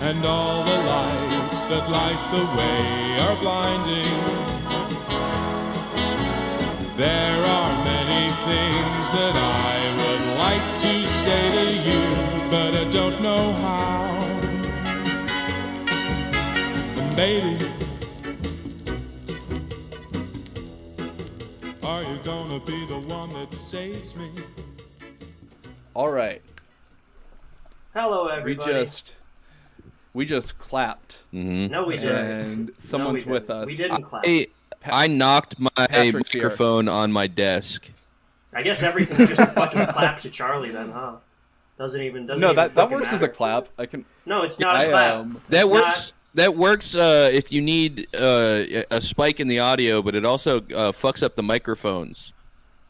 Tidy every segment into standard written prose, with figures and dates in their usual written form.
and all the lights that light the way are blinding. There are many things that I would like to say to you, but I don't know how. And baby, are you gonna be the one that saves me? All right. Hello, everybody. We just clapped. Mm-hmm. No, we didn't. And someone's with us. We didn't clap. I knocked my Patrick's microphone on my desk. I guess everything's just a fucking clap to Charlie then, huh? Doesn't even No, even that fucking works matter. as a clap. I can. No, it's not a clap. That works if you need a spike in the audio, but it also fucks up the microphones.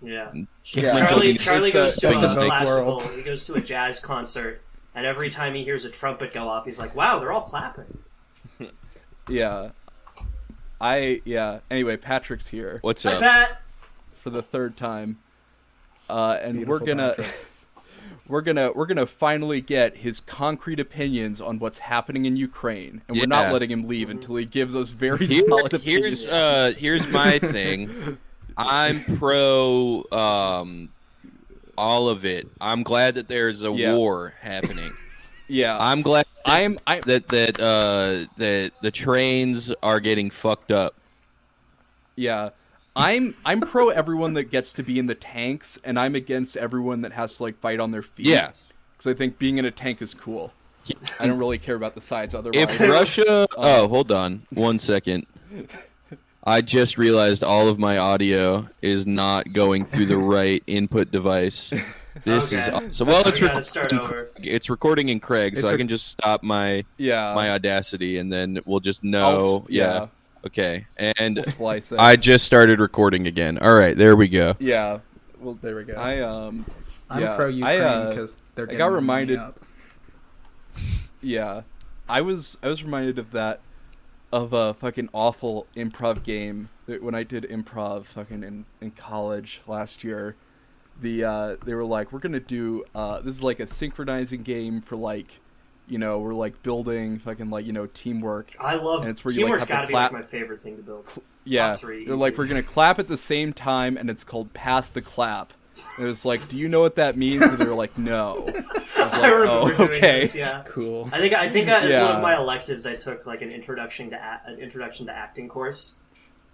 Yeah. Yeah. Charlie goes to It's a a classical. He goes to a jazz concert, and every time he hears a trumpet go off, he's like, "Wow, they're all clapping." Yeah. Anyway, Patrick's here. What's Hi, up? Pat. For the third time. And Beautiful we're gonna finally get his concrete opinions on what's happening in Ukraine, and we're not letting him leave until he gives us very solid opinions. Here's my thing. I'm pro all of it. I'm glad that there's a war happening. Yeah, I'm glad that the trains are getting fucked up. Yeah. I'm pro everyone that gets to be in the tanks, and I'm against everyone that has to like fight on their feet. Yeah, because I think being in a tank is cool. I don't really care about the sides otherwise. If Russia, hold on 1 second. I just realized all of my audio is not going through the right input device. This is so well. It's recording in Craig, so I can just stop my Audacity, and then we'll just know. Okay, and we'll I just started recording again. All right, there we go. Yeah, well, there we go. I'm pro Ukraine because they're getting I got reminded. up. Yeah, I was reminded of that a fucking awful improv game that when I did improv fucking in college last year. They were like, we're gonna do this is like a synchronizing game for like. We're like building fucking like teamwork. I love and it's where teamwork's you, like, gotta be like my favorite thing to build. Yeah, Top three, they're like, we're gonna clap at the same time, and it's called pass the clap. And it was like, do you know what that means? And they're like, no. I was like, I remember doing okay. this, yeah. Cool. I think as one of my electives, I took like an introduction to acting course.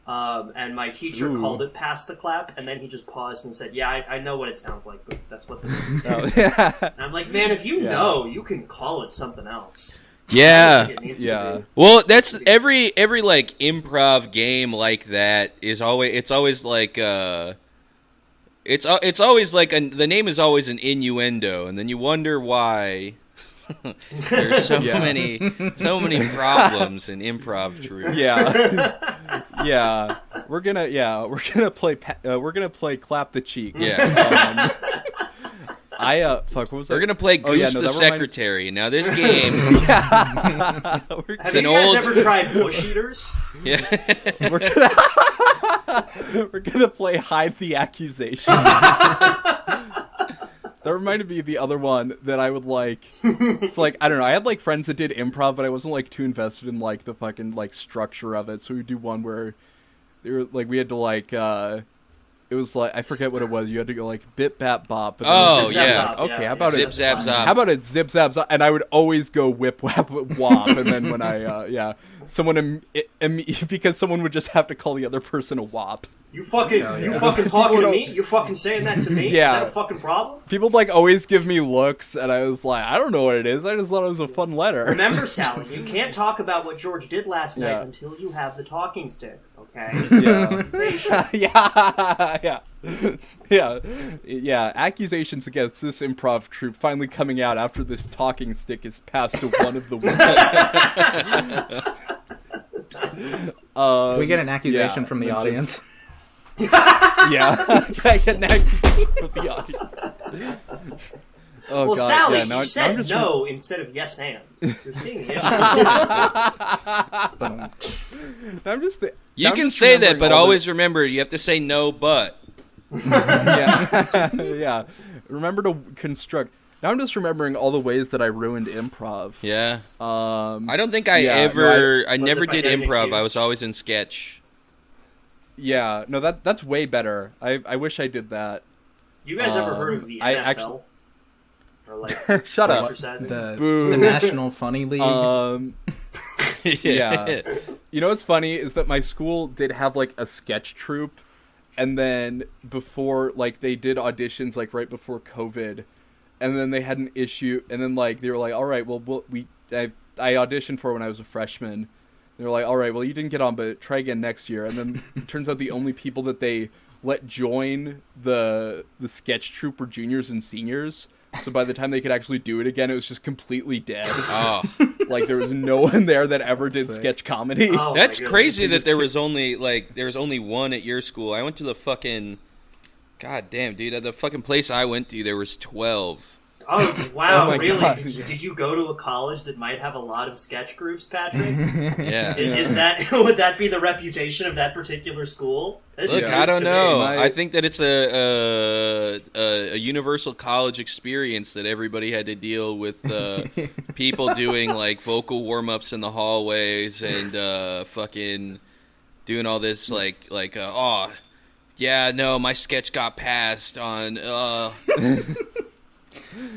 And my teacher called it "pass the clap," and then he just paused and said, "Yeah, I know what it sounds like, but that's what." And I'm like, man, if you know, you can call it something else. Yeah, yeah. Well, that's every like improv game like that is always like it's always like the name is always an innuendo, and then you wonder why. There's so many problems in improv troupe. Yeah, we're gonna play clap the cheek. Yeah. What was that? We're gonna play Goose the Secretary. Now this game. Have you guys ever tried bush eaters? Yeah. We're gonna play Hide the Accusation. That reminded me of the other one that I would like. It's like, I don't know. I had like friends that did improv, but I wasn't like too invested in like the fucking like structure of it. So we would do one where they were like, we had to like, it was like, I forget what it was. You had to go like bit bap bop. But okay, how about zip zap zop? How about it zip zap zop? And I would always go whip whap wop. And then when I because someone would just have to call the other person a wop. You fucking talking to me? You fucking saying that to me? Yeah. Is that a fucking problem? People like always give me looks, and I was like, I don't know what it is. I just thought it was a fun letter. Remember, Sally, you can't talk about what George did last night until you have the talking stick. Okay? Yeah. Accusations against this improv troupe finally coming out after this talking stick is passed to one of the women. We get an accusation from the audience. I get an accusation from the audience. Oh, well, God. Sally, you said no instead of yes and. You're seeing the issue. You can say that, but always remember you have to say no, but. Yeah. Remember to construct. Now I'm just remembering all the ways that I ruined improv. Yeah. I don't think I never did improv. I was always in sketch. Yeah, no, that's way better. I wish I did that. You guys ever heard of the NFL? Or like shut up. The National Funny League. Yeah. You know what's funny is that my school did have like a sketch troupe, and then before like they did auditions like right before COVID, and then they had an issue, and then like they were like, all right, well I auditioned for it when I was a freshman. They were like, all right, well you didn't get on, but try again next year. And then it turns out the only people that they let join the sketch troupe were juniors and seniors. So by the time they could actually do it again, it was just completely dead. Oh. Like there was no one there that ever did sketch comedy. Oh, that's crazy that there was only one at your school. I went to the fucking, god damn, dude, at the fucking place I went to, there was 12. Oh, wow, oh really? Did you go to a college that might have a lot of sketch groups, Patrick? Yeah. Is that, would that be the reputation of that particular school? Look, I don't know. I think that it's a universal college experience that everybody had to deal with people doing like vocal warm-ups in the hallways and fucking doing all this oh, yeah, no, my sketch got passed on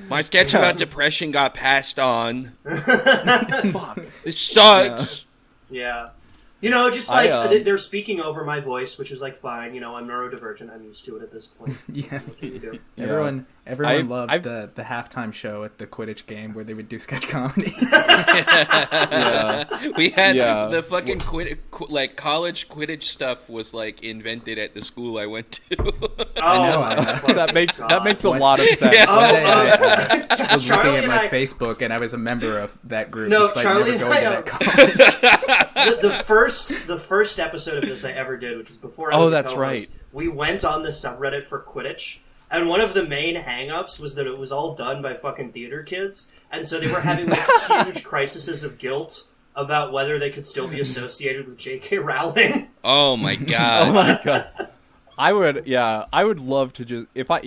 my sketch about depression got passed on. Fuck. This sucks. Yeah. You know, just like they're speaking over my voice, which is like fine. You know, I'm neurodivergent. I'm used to it at this point. Yeah. What can you do? Everyone loved the halftime show at the Quidditch game where they would do sketch comedy. Yeah. We had the fucking college Quidditch stuff was like invented at the school I went to. I know. That makes a lot of sense. Yeah. I was looking at my Facebook and I was a member of that group. No, Charlie and I. The first episode of this I ever did, which was before I was a co-host, right. We went on the subreddit for Quidditch, and one of the main hang-ups was that it was all done by fucking theater kids, and so they were having like huge crises of guilt about whether they could still be associated with J.K. Rowling. Oh my god. Oh my god. I would love to just if I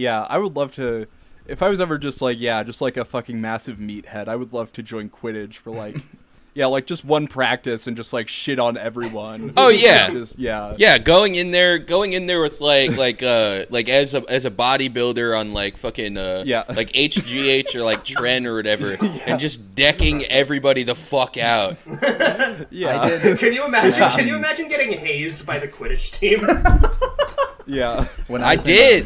was ever just like a fucking massive meathead, I would love to join Quidditch for like just one practice and just like shit on everyone. Oh yeah, yeah. Going in there with like as a bodybuilder on like fucking like HGH or like Tren or whatever, and just decking everybody the fuck out. Yeah. Can you imagine getting hazed by the Quidditch team? Yeah. When I did.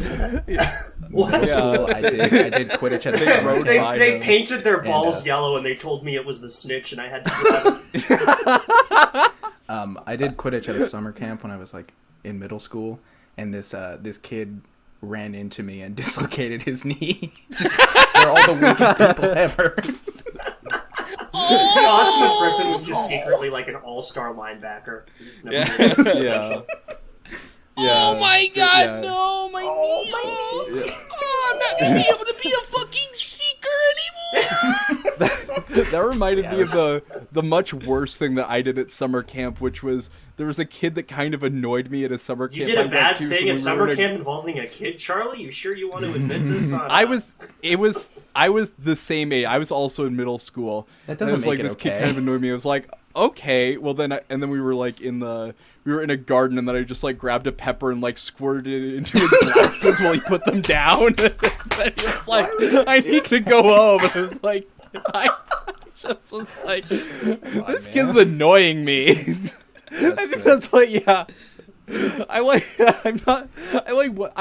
What? School, I did Quidditch at a summer camp. They painted their balls yellow and they told me it was the snitch and I had to I did Quidditch at a summer camp when I was like in middle school, and this kid ran into me and dislocated his knee. They're all the weakest people ever. Austin Griffin was just secretly like an all-star linebacker. Yeah. Oh my god, no, my knee. Oh, I'm not gonna be able to be a fucking seeker anymore. That reminded me of the much worse thing that I did at summer camp, which was there was a kid that kind of annoyed me at a summer camp. You did a bad thing at summer camp involving a kid, Charlie? You sure you want to admit this? I was the same age. I was also in middle school. That doesn't make it this okay. kid kind of annoyed me. I was like, okay, well then, and then we were like we were in a garden, and then I just like grabbed a pepper and like squirted it into his glasses while he put them down. And he was like, I need to go home. And I was like, I just was like, this kid's annoying me. I think that's like, I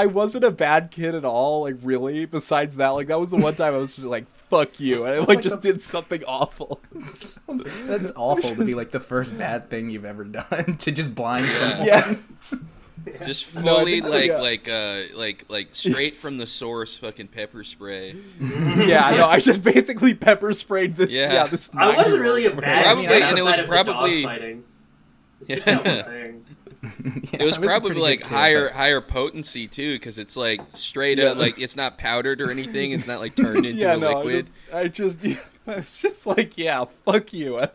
wasn't a bad kid at all, like really, besides that, like that was the one time I was just like, fuck you, and I like just did something awful. That's awful to be like the first bad thing you've ever done, to just blind someone. Yeah. Just fully like straight from the source fucking pepper spray. Yeah, no, I just basically pepper sprayed this. Yeah, this. I wasn't really a bad kid, and it was probably. It was probably like higher potency too, because it's like straight up, like it's not powdered or anything. It's not like turned into a liquid. I was just like, yeah, fuck you. I'm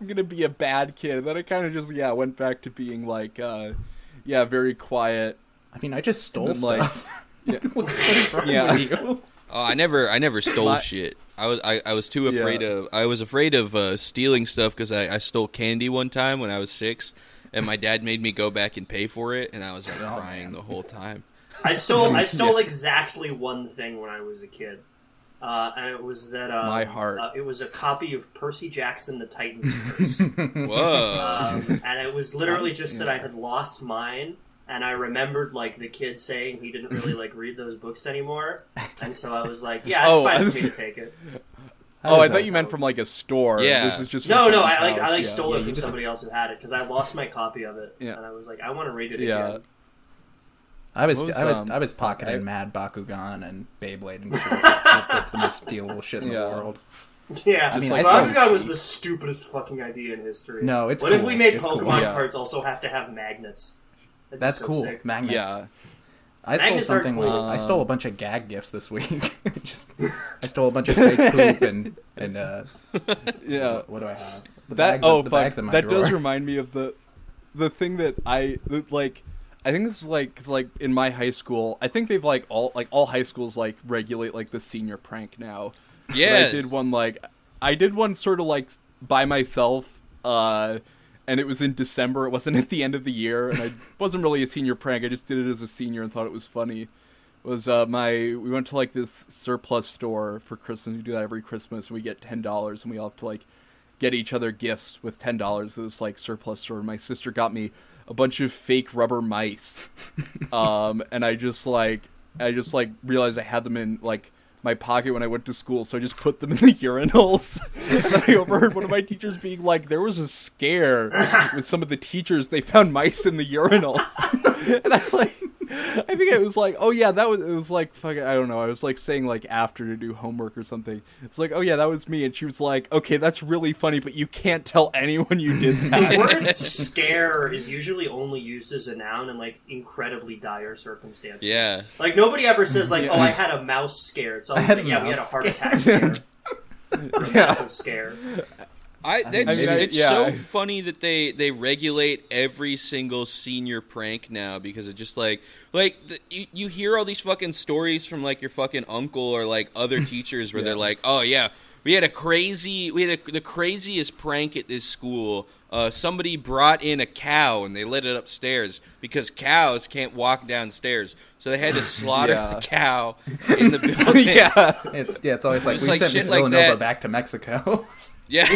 gonna be a bad kid. And then I kind of just went back to being like, very quiet. I mean, I just stole stuff. Like, What's wrong with you? Oh, I never stole shit. I was too afraid of. I was afraid of stealing stuff because I stole candy one time when I was 6, and my dad made me go back and pay for it, and I was like crying the whole time. I stole exactly one thing when I was a kid, and it was that my heart. It was a copy of Percy Jackson: The Titan's Curse. Whoa! And it was literally just that I had lost mine. And I remembered, like, the kid saying he didn't really, like, read those books anymore. And so I was like, yeah, it's fine for me to take it. I thought you meant from, like, a store. Yeah. This is just No, I stole it from somebody else who had it, because I lost my copy of it. Yeah. And I was like, I want to read it again. I was pocketing Mad Bakugan and Beyblade and shit. That's the most stealable shit in the world. Yeah, I mean, Bakugan was the stupidest fucking idea in history. No, it's What cool. if we made It's Pokemon cool. cards also have to have magnets? That'd be That's so cool. sick. Magnets. Yeah. I stole Magnets are something cool. like I stole a bunch of gag gifts this week. I stole a bunch of fake poop and Yeah. What do I have? The Bags in my that drawer. does remind me of the thing that I think this is like, 'cause, like, in my high school, I think they've all high schools like regulate like the senior prank now. Yeah. But I did one sort of like by myself, and it was in December. It wasn't at the end of the year, and I wasn't really a senior prank. I just did it as a senior and thought it was funny. It was we went to like this surplus store for Christmas. We do that every Christmas. And we get $10, and we all have to like get each other gifts with $10 at this like surplus store. And my sister got me a bunch of fake rubber mice, and I just realized I had them in like my pocket when I went to school, so I just put them in the urinals. And then I overheard one of my teachers being like, there was a scare with some of the teachers. They found mice in the urinals. And I think it was like, oh yeah, it was like, fucking, I don't know, I was like saying like after to do homework or something. It's like, oh yeah, that was me. And she was like, okay, that's really funny, but you can't tell anyone you did that. The word scare is usually only used as a noun in, like, incredibly dire circumstances. Yeah. Like, nobody ever says, like, oh, I had a mouse scare. It's always like, yeah, we had a heart attack scare. Or a medical scare. It's so funny that they regulate every single senior prank now, because it just you hear all these fucking stories from like your fucking uncle or like other teachers where they're like, oh yeah, we had the craziest prank at this school. Somebody brought in a cow and they let it upstairs because cows can't walk downstairs, so they had to slaughter the cow in the building. It's always like, just we like sent shit Miss like Villanova that. back to Mexico. Yeah.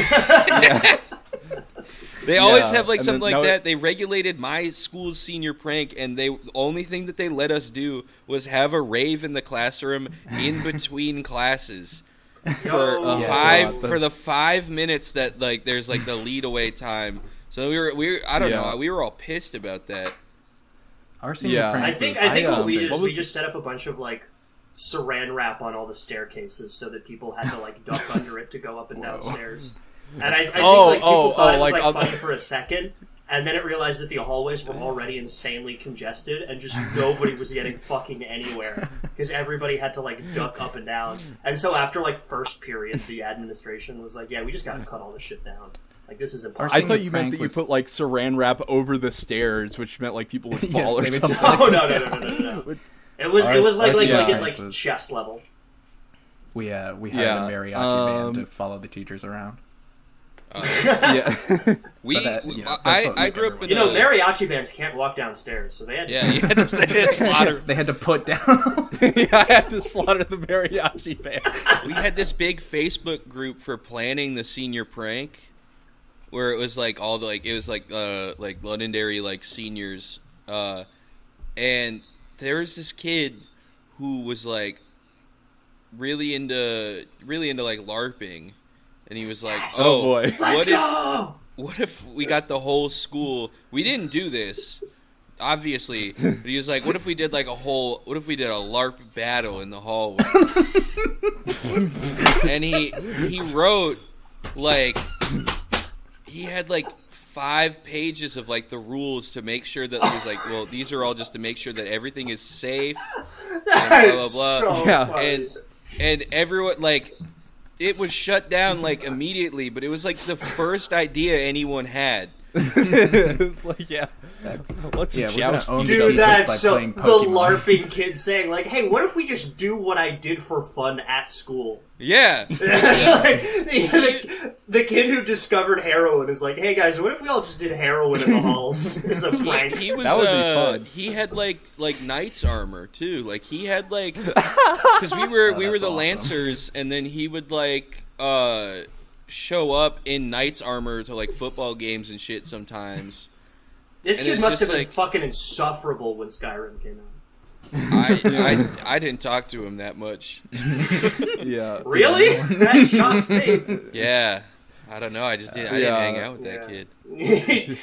They always have like and something then like now that. They regulated my school's senior prank, and the only thing that they let us do was have a rave in the classroom in between classes for the 5 minutes that like there's like the lead away time. So we were all pissed about that. Our senior prank I think what we did is we just set up a bunch of like saran wrap on all the staircases so that people had to like duck under it to go up and down stairs. And I think people thought it was funny for a second, and then it realized that the hallways were already insanely congested, and just nobody was getting fucking anywhere because everybody had to like duck up and down. And so after like first period, the administration was like, "Yeah, we just got to cut all this shit down. Like this is impossible." I thought you meant that you put like saran wrap over the stairs, which meant like people would fall or something. Oh no! It was like chest level. We hired a mariachi band to follow the teachers around. Yeah. I grew up in mariachi bands can't walk downstairs, so they had to they had to slaughter. They had to put down. I had to slaughter the mariachi band. We had this big Facebook group for planning the senior prank, where it was like all the like Londonderry like seniors, and there was this kid who was like really into like LARPing. And he was like, "Oh boy, what if we got the whole school? We didn't do this, obviously. But he was like, what if we did a LARP battle in the hallway?" And he wrote like he had like 5 pages of like the rules to make sure that he was like, well, these are all just to make sure that everything is safe. And blah blah blah. So funny. And everyone like. it was shut down like immediately, but it was like the first idea anyone had. It's like, let's joust. Dude, that's so the LARPing kid saying like, "Hey, what if we just do what I did for fun at school?" Yeah. Like, the kid who discovered heroin is like, "Hey guys, what if we all just did heroin in the halls as a prank?" He was, that would be fun. He had like knight's armor too. Like he had like, because we were the awesome. Lancers, and then he would like show up in knight's armor to like football games and shit sometimes. This And kid it's must have just been like- fucking insufferable when Skyrim came out. I didn't talk to him that much. Yeah. Really? That shocks me. Yeah, I don't know. I didn't hang out with that kid.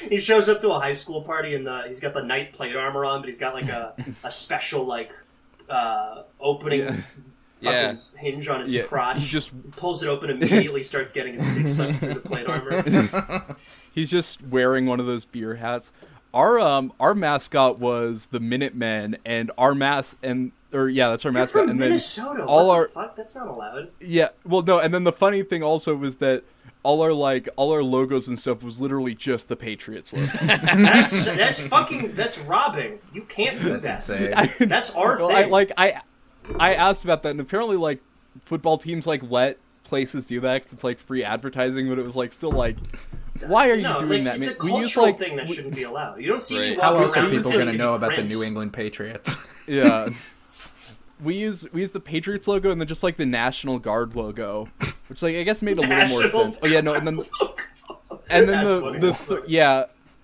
He shows up to a high school party and he's got the knight plate armor on, but he's got like a special like opening fucking hinge on his crotch. He just pulls it open, immediately starts getting his dick sucked through the plate armor. He's just wearing one of those beer hats. Our mascot was the Minutemen, and our that's our You're mascot. from And then Minnesota. all What our the fuck? That's not allowed. yeah, well no, and then the funny thing also was that all our logos and stuff was literally just the Patriots logo. That's robbing. You can't do that. Insane. That's our Well, thing. I asked about that, and apparently like football teams like let places do that because it's like free advertising, but it was like still like, why are you doing that? It's a We use, cultural thing that shouldn't be allowed. You don't see me Right. walking How else are around people going going to to know about Prince. the New England Patriots? Yeah. We use the Patriots logo and then just like the National Guard logo, which like I guess made a little more National sense. Oh yeah, no, and then That's funny.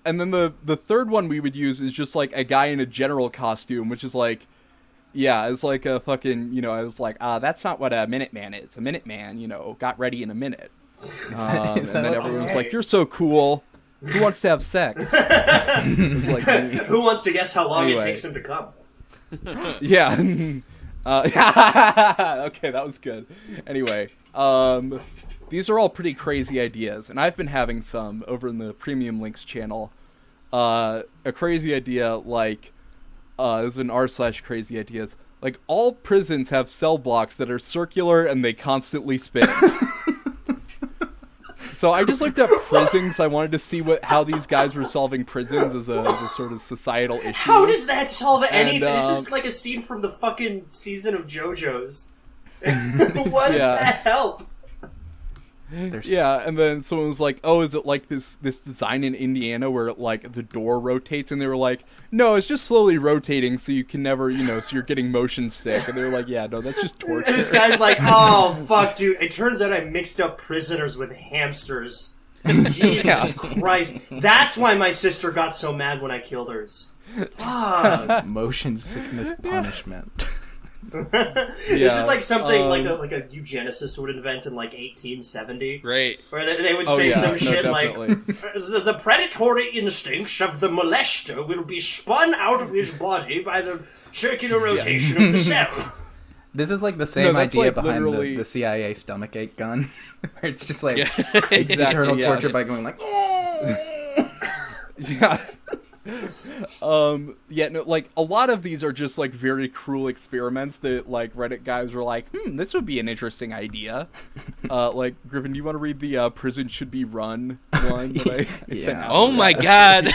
and then the third one we would use is just like a guy in a general costume, which is like, yeah, it's like a fucking, I was like, that's not what a Minuteman is. A Minuteman, got ready in a minute. And then everyone was like, "You're so cool. Who wants to have sex?" It was like, Who wants to guess how long Anyway. it takes him to come? yeah. Okay, that was good. Anyway, these are all pretty crazy ideas, and I've been having some over in the Premium Links channel. A crazy idea like, there's been r/crazy ideas. Like, all prisons have cell blocks that are circular and they constantly spin. So I just looked up prisons. I wanted to see how these guys were solving prisons as a sort of societal issue. How does that solve anything? And, This is like a scene from the fucking season of JoJo's. What does that help? Yeah, and then someone was like, "Oh, is it like this design in Indiana where like the door rotates?" And they were like, "No, it's just slowly rotating, so you can never, so you're getting motion sick." And they were like, "Yeah, no, that's just torture." And this guy's like, "Oh fuck, dude! It turns out I mixed up prisoners with hamsters." Jesus Christ! That's why my sister got so mad when I killed hers. Fuck. Motion sickness punishment. This is like something like a eugenicist would invent in like 1870. Right. Where they would say some shit definitely. like, the predatory instincts of the molester will be spun out of his body by the circular rotation of the cell. This is like the same that's idea like behind literally- the CIA stomachache gun, where it's just like Exactly, internal yeah. torture by going like, Yeah. Like a lot of these are just like very cruel experiments that like Reddit guys were like, this would be an interesting idea. Like Griffin, do you want to read the prison should be run one that I sent out? Oh my god.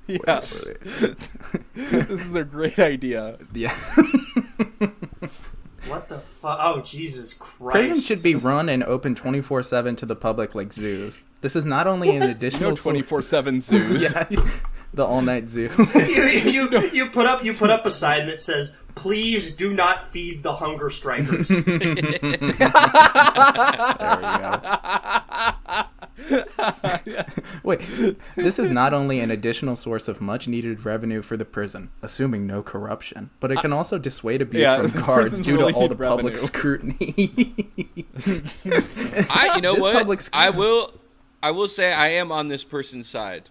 Yeah. This is a great idea. yeah. What the fuck? Oh, Jesus Christ. Prisons should be run and open 24/7 to the public like zoos. This is not only an additional 24/7 zoos. Yeah, the all-night zoo. You put up a sign that says, "Please do not feed the hunger strikers." There we go. Wait, this is not only an additional source of much-needed revenue for the prison, assuming no corruption, but it can also dissuade abuse from guards prisons due really to all the need public revenue. scrutiny. You know This what? public I will say I am on this person's side.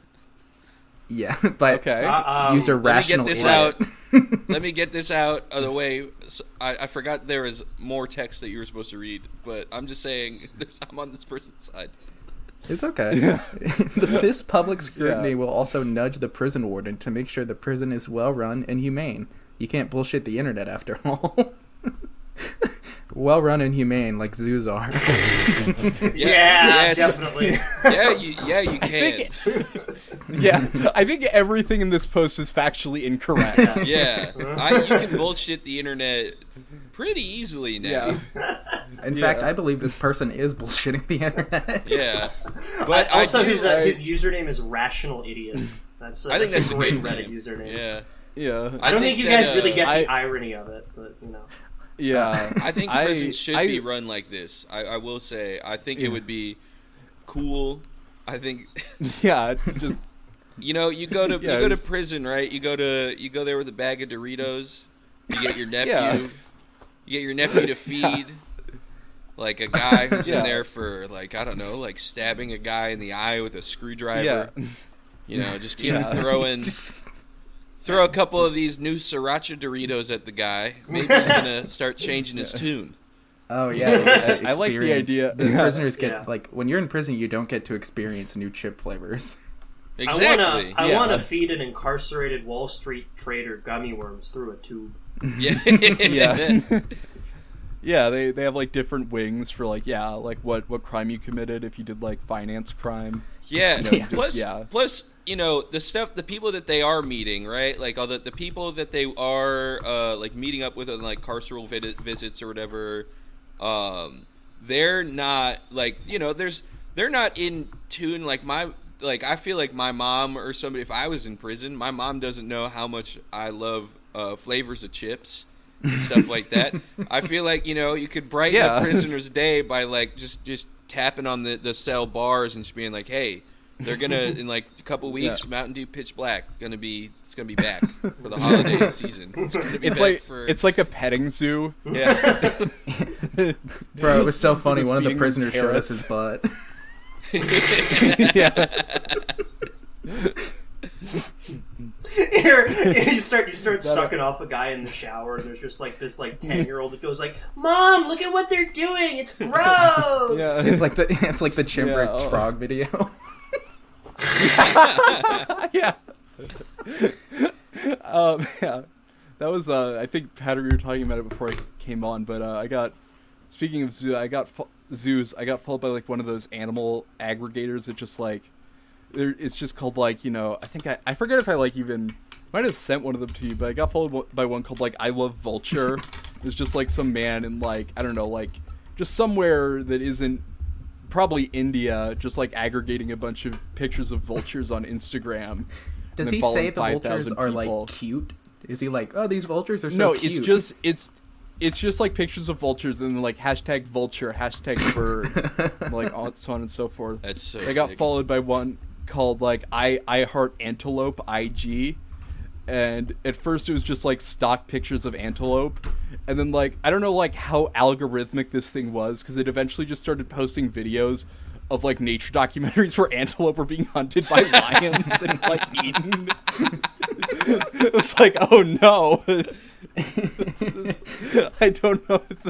Yeah, but Okay. user Let me rational. get this idiot. out. Let me get this out of the way. So, I forgot there was more text that you were supposed to read, but I'm just saying I'm on this person's side. It's okay. This public scrutiny Yeah. will also nudge the prison warden to make sure the prison is well run and humane. You can't bullshit the internet after all. well run and humane like zoos are. Yeah, definitely. You can. I think everything in this post is factually incorrect. Yeah, you can bullshit the internet pretty easily now. Yeah. In fact, I believe this person is bullshitting the internet. Yeah, but also his username is Rational Idiot. I think that's a great Reddit username. Yeah. Yeah. I don't think you guys really get the irony of it, but you know. Yeah. I think prisons should be run like this. I will say. I think it would be cool. I think. Yeah. Just. You know, you go to prison, right? You go there with a bag of Doritos. You get your nephew. Yeah. You get your nephew to feed. Like a guy who's in there for, like, I don't know, like stabbing a guy in the eye with a screwdriver. Yeah. You know, just keep throw a couple of these new Sriracha Doritos at the guy. Maybe he's gonna start changing his tune. Oh yeah, I like the idea. The prisoners get like when you're in prison, you don't get to experience new chip flavors. Exactly. I want to feed an incarcerated Wall Street trader gummy worms through a tube. Yeah. Yeah. Yeah, they have like different wings for like what crime you committed if you did like finance crime. Yeah. You know, Plus, you know, the people that they are meeting, right? Like all the people that they are like meeting up with on like carceral visits or whatever. They're not like, you know, they're not in tune like I feel like my mom or somebody, if I was in prison, my mom doesn't know how much I love flavors of chips and stuff like that. I feel like, you know, you could brighten a prisoner's day by like just tapping on the cell bars and just being like, hey, they're gonna in like a couple weeks, Mountain Dew Pitch Black it's gonna be back for the holiday season. It's like a petting zoo. Yeah. Bro, it was so funny. One of the prisoners showed us his butt. Yeah. Here, you start sucking off a guy in the shower, and there's just like this like 10-year-old that goes like, "Mom, look at what they're doing! It's gross." Yeah. It's like the Chimbrick Trog video. Yeah. Yeah. That was I think Patty, we were talking about it before I came on, but speaking of zoos, I got followed by like one of those animal aggregators that just like it's just called like, you know, I think I forget if I like even might have sent one of them to you, but I got followed by one called like I Love Vulture. It's just like some man in like, I don't know, like just somewhere that isn't probably India, just like aggregating a bunch of pictures of vultures on Instagram. Does he say the vultures are like cute? Is he like, oh, these vultures are so cute? No, it's just like pictures of vultures and then like hashtag vulture, hashtag bird, like so on and so forth. That's so I got followed by one called like I Heart Antelope IG, and at first it was just like stock pictures of antelope, and then like I don't know like how algorithmic this thing was, because it eventually just started posting videos of like nature documentaries where antelope were being hunted by lions and like eaten. It was like, oh no. I don't know if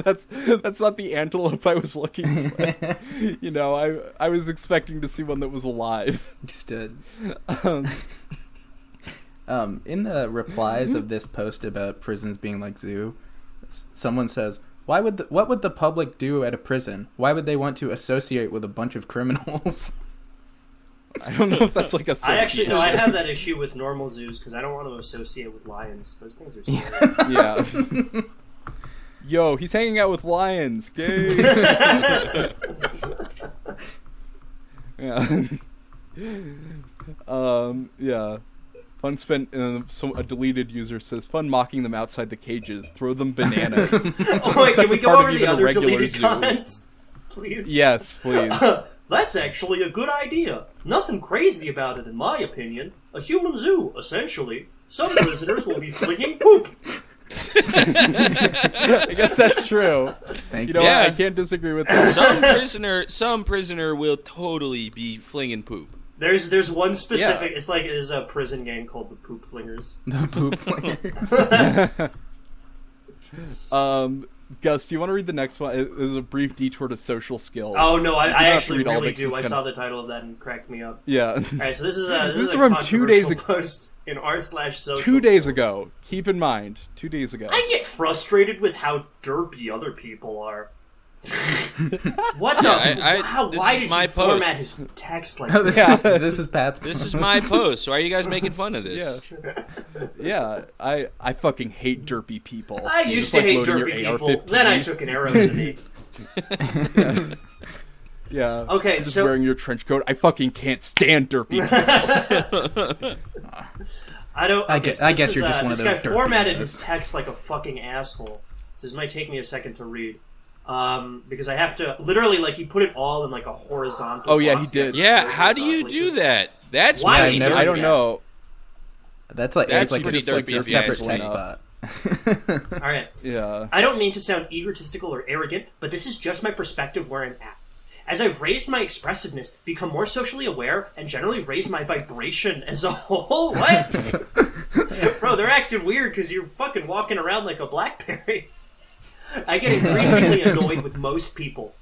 that's not the antelope I was looking for. You know, I was expecting to see one that was alive. Understood. In the replies of this post about prisons being like zoo, someone says, what would the public do at a prison? Why would they want to associate with a bunch of criminals? I don't know if that's like a I have that issue with normal zoos because I don't want to associate with lions. Those things are scary. Yeah. Yo, he's hanging out with lions. Gay. Yeah. Yeah. Fun spent. A deleted user says, "Fun mocking them outside the cages. Throw them bananas." Oh wait, can we go over the other deleted comments, please? Yes, please. That's actually a good idea. Nothing crazy about it, in my opinion. A human zoo, essentially. Some prisoners will be flinging poop. I guess that's true. Thank you know, yeah. I can't disagree with that. Some prisoner will totally be flinging poop. There's one specific. Yeah. It's like there's a prison game called the Poop Flingers. The Poop Flingers. Gus, do you want to read the next one? It was a brief detour to social skills. Oh no, I actually all of really it, do. I kinda- saw the title of that and cracked me up. Yeah. All right, so this is a from 2 days controversial ago. post in r/social. 2 days skills. ago. Keep in mind, 2 days ago. I get frustrated with how derpy other people are. What the? Why is did my you format post. his text like Oh, this? this is Pat's. This is my post. Why are you guys making fun of this? Yeah. I fucking hate derpy people. I Just used to like hate loading your derpy people. AR-15. Then I took an arrow to the knee. Yeah. Okay, just so- wearing your trench coat. I fucking can't stand derpy people. I don't. I Okay, guess- so I this guess is, you're just one of this those guy derpy formatted ones. his text like a fucking asshole. So this might take me a second to read. Because I have to literally he put it all in like a horizontal. Oh, yeah, box he did. next to Yeah, it how do you horizontally. do that? That's Why pretty would you I do don't that? know. That's like That's it's like pretty just like derpy a if you ask separate me. text bot. All right. Yeah. I don't mean to sound egotistical or arrogant, but this is just my perspective where I'm at. As I've raised my expressiveness, become more socially aware, and generally raised my vibration as a whole. What? Bro, they're acting weird because you're fucking walking around like a BlackBerry. I get increasingly annoyed with most people.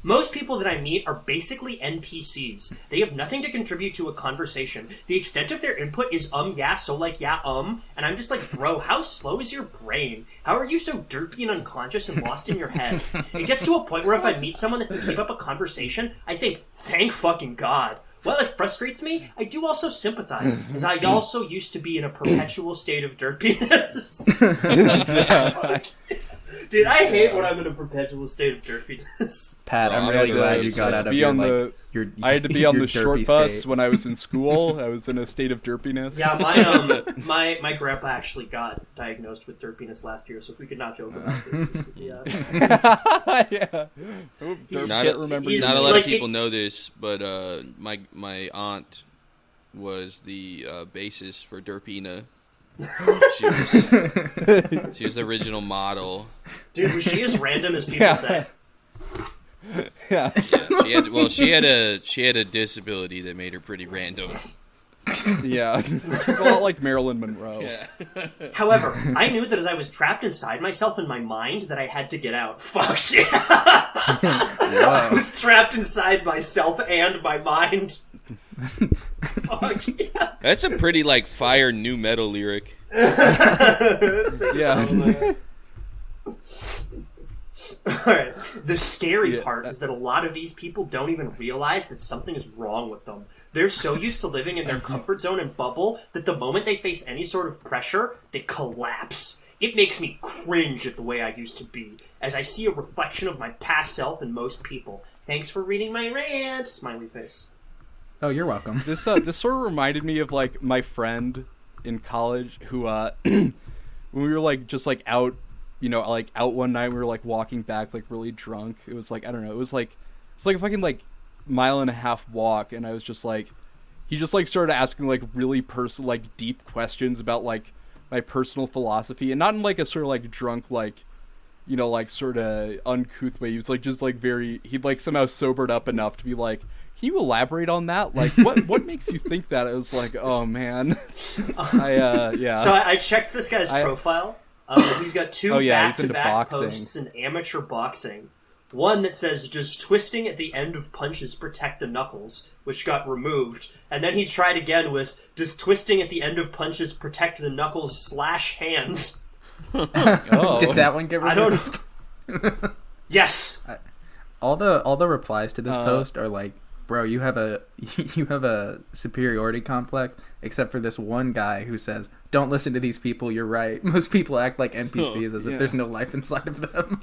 Most people that I meet are basically NPCs. They have nothing to contribute to a conversation. The extent of their input is yeah, so like yeah, and I'm just like, bro, how slow is your brain? How are you so derpy and unconscious and lost in your head? It gets to a point where if I meet someone that can keep up a conversation, I think, thank fucking God. While it frustrates me, I do also sympathize, as I also used to be in a perpetual state of derpiness. Dude, I hate when I'm in a perpetual state of derpiness. Pat, I'm I really had glad to you got out of be your on like the- your. I had to be on your the short derpy bus state. when I was in school. I was in a state of derpiness. Yeah, my grandpa actually got diagnosed with derpiness last year, so if we could not joke about this would be, yeah. He's- Can't remember. he's- Not a lot like, of people know this, but my aunt was the basis for Derpina. She was the original model. dude, was she as random as people Yeah. say? Yeah. She had a disability that made her pretty random. Yeah. She's a lot like Marilyn Monroe. Yeah. However, I knew that as I was trapped inside myself in my mind that I had to get out. Fuck yeah! I was trapped inside myself and my mind. Fuck yeah! That's a pretty fire new metal lyric. Yeah. Alright. The scary Yeah, part is that a lot of these people don't even realize that something is wrong with them. They're so used to living in their comfort zone and bubble that the moment they face any sort of pressure, they collapse. It makes me cringe at the way I used to be, as I see a reflection of my past self in most people. Thanks for reading my rant, smiley face. Oh, you're welcome. This sort of reminded me of my friend in college who when we were out, out one night, we were walking back really drunk. It was I don't know, it's a fucking mile and a half walk, and I was just he just started asking really personal deep questions about my personal philosophy, and not in a sort of drunk sort of uncouth way. He was just very, he'd somehow sobered up enough to be can you elaborate on that? What makes you think that? It was oh man. Yeah. So I checked this guy's profile. He's got two Oh, yeah, he's into back-to-back boxing. posts in amateur boxing. One that says, "Does twisting at the end of punches protect the knuckles?" which got removed. And then he tried again with, "Does twisting at the end of punches protect the knuckles/hands?" Oh. Did that one get I removed? don't know. Yes. All the replies to this post are bro, you have a superiority complex, except for this one guy who says, "Don't listen to these people, you're right. Most people act like NPCs as if there's no life inside of them."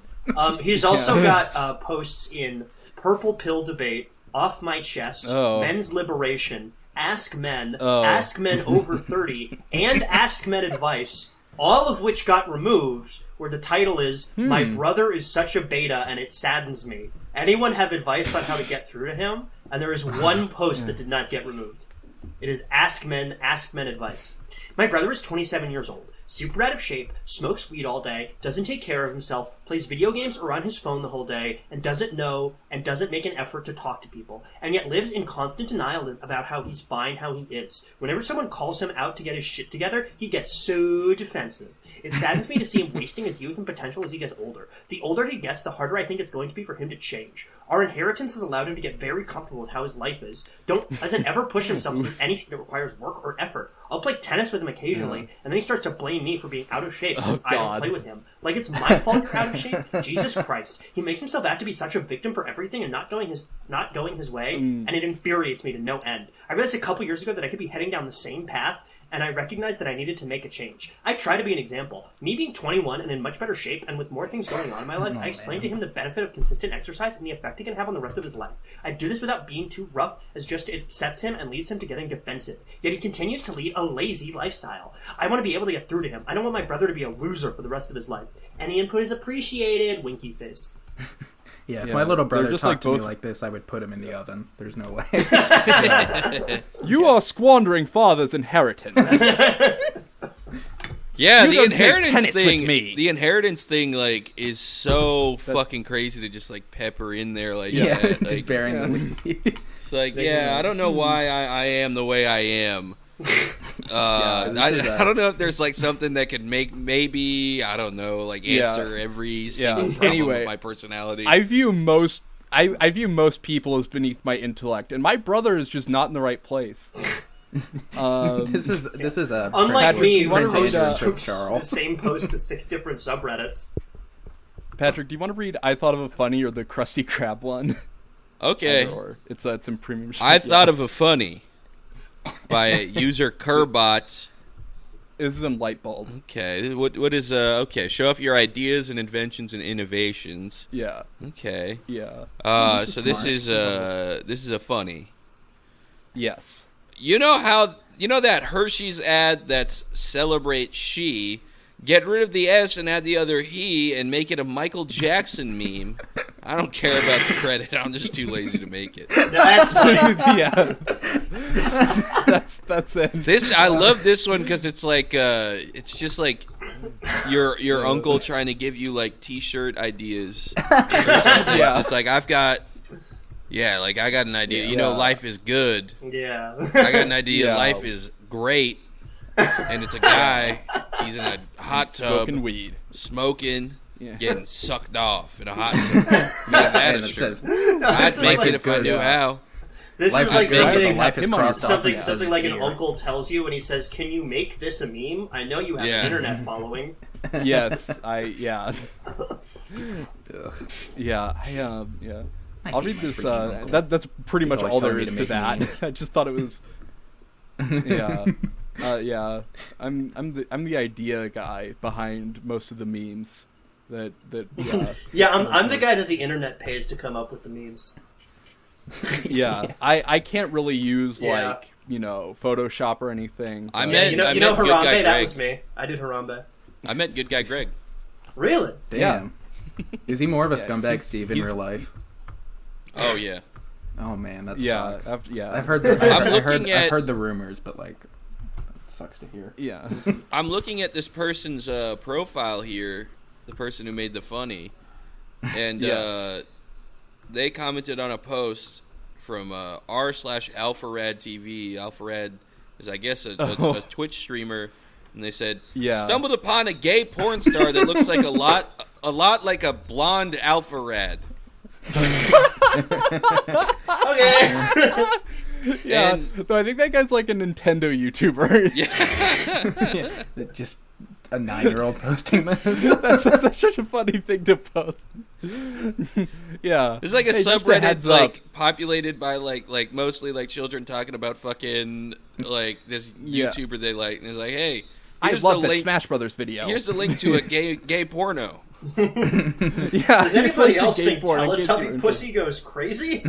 He's also got posts in Purple Pill Debate, Off My Chest, Men's Liberation, Ask Men, Ask Men Over 30, and Ask Men Advice, all of which got removed, where the title is, "My brother is such a beta and it saddens me. Anyone have advice on how to get through to him?" And there is one post that did not get removed. It is Ask Men Advice. "My brother is 27 years old, super out of shape, smokes weed all day, doesn't take care of himself, plays video games or on his phone the whole day, and doesn't know and doesn't make an effort to talk to people, and yet lives in constant denial about how he's fine how he is. Whenever someone calls him out to get his shit together, he gets so defensive. It saddens me to see him wasting his youth and potential as he gets older. The older he gets, the harder I think it's going to be for him to change. Our inheritance has allowed him to get very comfortable with how his life is. Doesn't ever push himself to do anything that requires work or effort. I'll play tennis with him occasionally, and then he starts to blame me for being out of shape since I don't play with him. Like it's my fault you're out of shape? Jesus Christ. He makes himself out to be such a victim for everything and not going his way, and it infuriates me to no end. I realized a couple years ago that I could be heading down the same path, and I recognized that I needed to make a change. I try to be an example. Me being 21 and in much better shape and with more things going on in my life, I explained to him the benefit of consistent exercise and the effect it can have on the rest of his life. I do this without being too rough, as just it upsets him and leads him to getting defensive. Yet he continues to lead a lazy lifestyle. I want to be able to get through to him. I don't want my brother to be a loser for the rest of his life. Any input is appreciated. Winky face. Yeah, if my little brother talked to me like this, I would put him in the oven. There's no way. You are squandering father's inheritance. Yeah, You the don't play inheritance tennis with thing. me. The inheritance thing, like, is so fucking crazy to just like pepper in there, like, yeah, that. just Like, bearing the lead. it's like, yeah, I don't know why I am the way I am. I don't know if there's like something that could make maybe I don't know like answer every single problem Anyway, of my personality. I view most people as beneath my intellect, and my brother is just not in the right place. This is a Unlike me, you wanna who read, posts the Charles. same post to 6 different subreddits. Patrick, do you want to read I Thought of a Funny or the Krusty Krab one? Okay, Or it's in premium. I thought of a funny by user Kerbot. This is in Lightbulb. Okay, what is okay? Show off your ideas and inventions and innovations. Yeah. Okay. Yeah. So this is a funny. Yes. You know that Hershey's ad that's celebrate she, get rid of the S and add the other he and make it a Michael Jackson meme. I don't care about the credit. I'm just too lazy to make it. That's funny. Yeah. That's it. I love this one because it's like it's just like your uncle trying to give you like T-shirt ideas. Yeah. It's like I got an idea. You know, life is good. Yeah. I got an idea. Yeah. Life is great. And it's a guy. He's in a hot tub, Smoking weed. smoking, Yeah. getting sucked off in a hot tub. Man, that And is it true. says, I'd make like it if I knew how. This life is like is great, but something, life is him on crossed off something, because something of like an fear. uncle tells you when he says, "Can you make this a meme? I know you have Yeah. an internet following." Yes. Yeah. I'll read this. That's pretty much always all telling there me is to to make that. memes. I just thought it was. Yeah. Yeah. I'm the idea guy behind most of the memes. Yeah, I'm the guy that the internet pays to come up with the memes. Yeah. I can't really use Yeah. like Photoshop or anything. I but- meant- You know Good Guy Harambe? That Greg. was me. I did Harambe. I met good guy Greg. Really? Damn. Is he more of a scumbag he's- Steve in he's- real life? Oh yeah. Oh man, that Yeah. sucks. Yeah. I've heard the I've heard the rumors, but like, it sucks to hear. Yeah. I'm looking at this person's profile here, the person who made the funny, and Yes. they commented on a post from r/AlphaRad TV. AlphaRad is, I guess, a Twitch streamer, and they said, Yeah. stumbled upon a gay porn star that looks like a lot like a blonde AlphaRad. Okay. Yeah. And- No, I think that guy's like a Nintendo YouTuber. Yeah. Just a 9-year-old posting this. That's such a funny thing to post. Yeah. It's like a Hey, just subreddit heads like up. populated by like mostly like children talking about fucking like this Yeah. YouTuber they like, and it's like, hey, I here's love the that link. Smash Brothers video. Here's the link to a gay porno. Yeah. Does anybody else Gay think porn, I can't do Teletubby it. pussy goes crazy?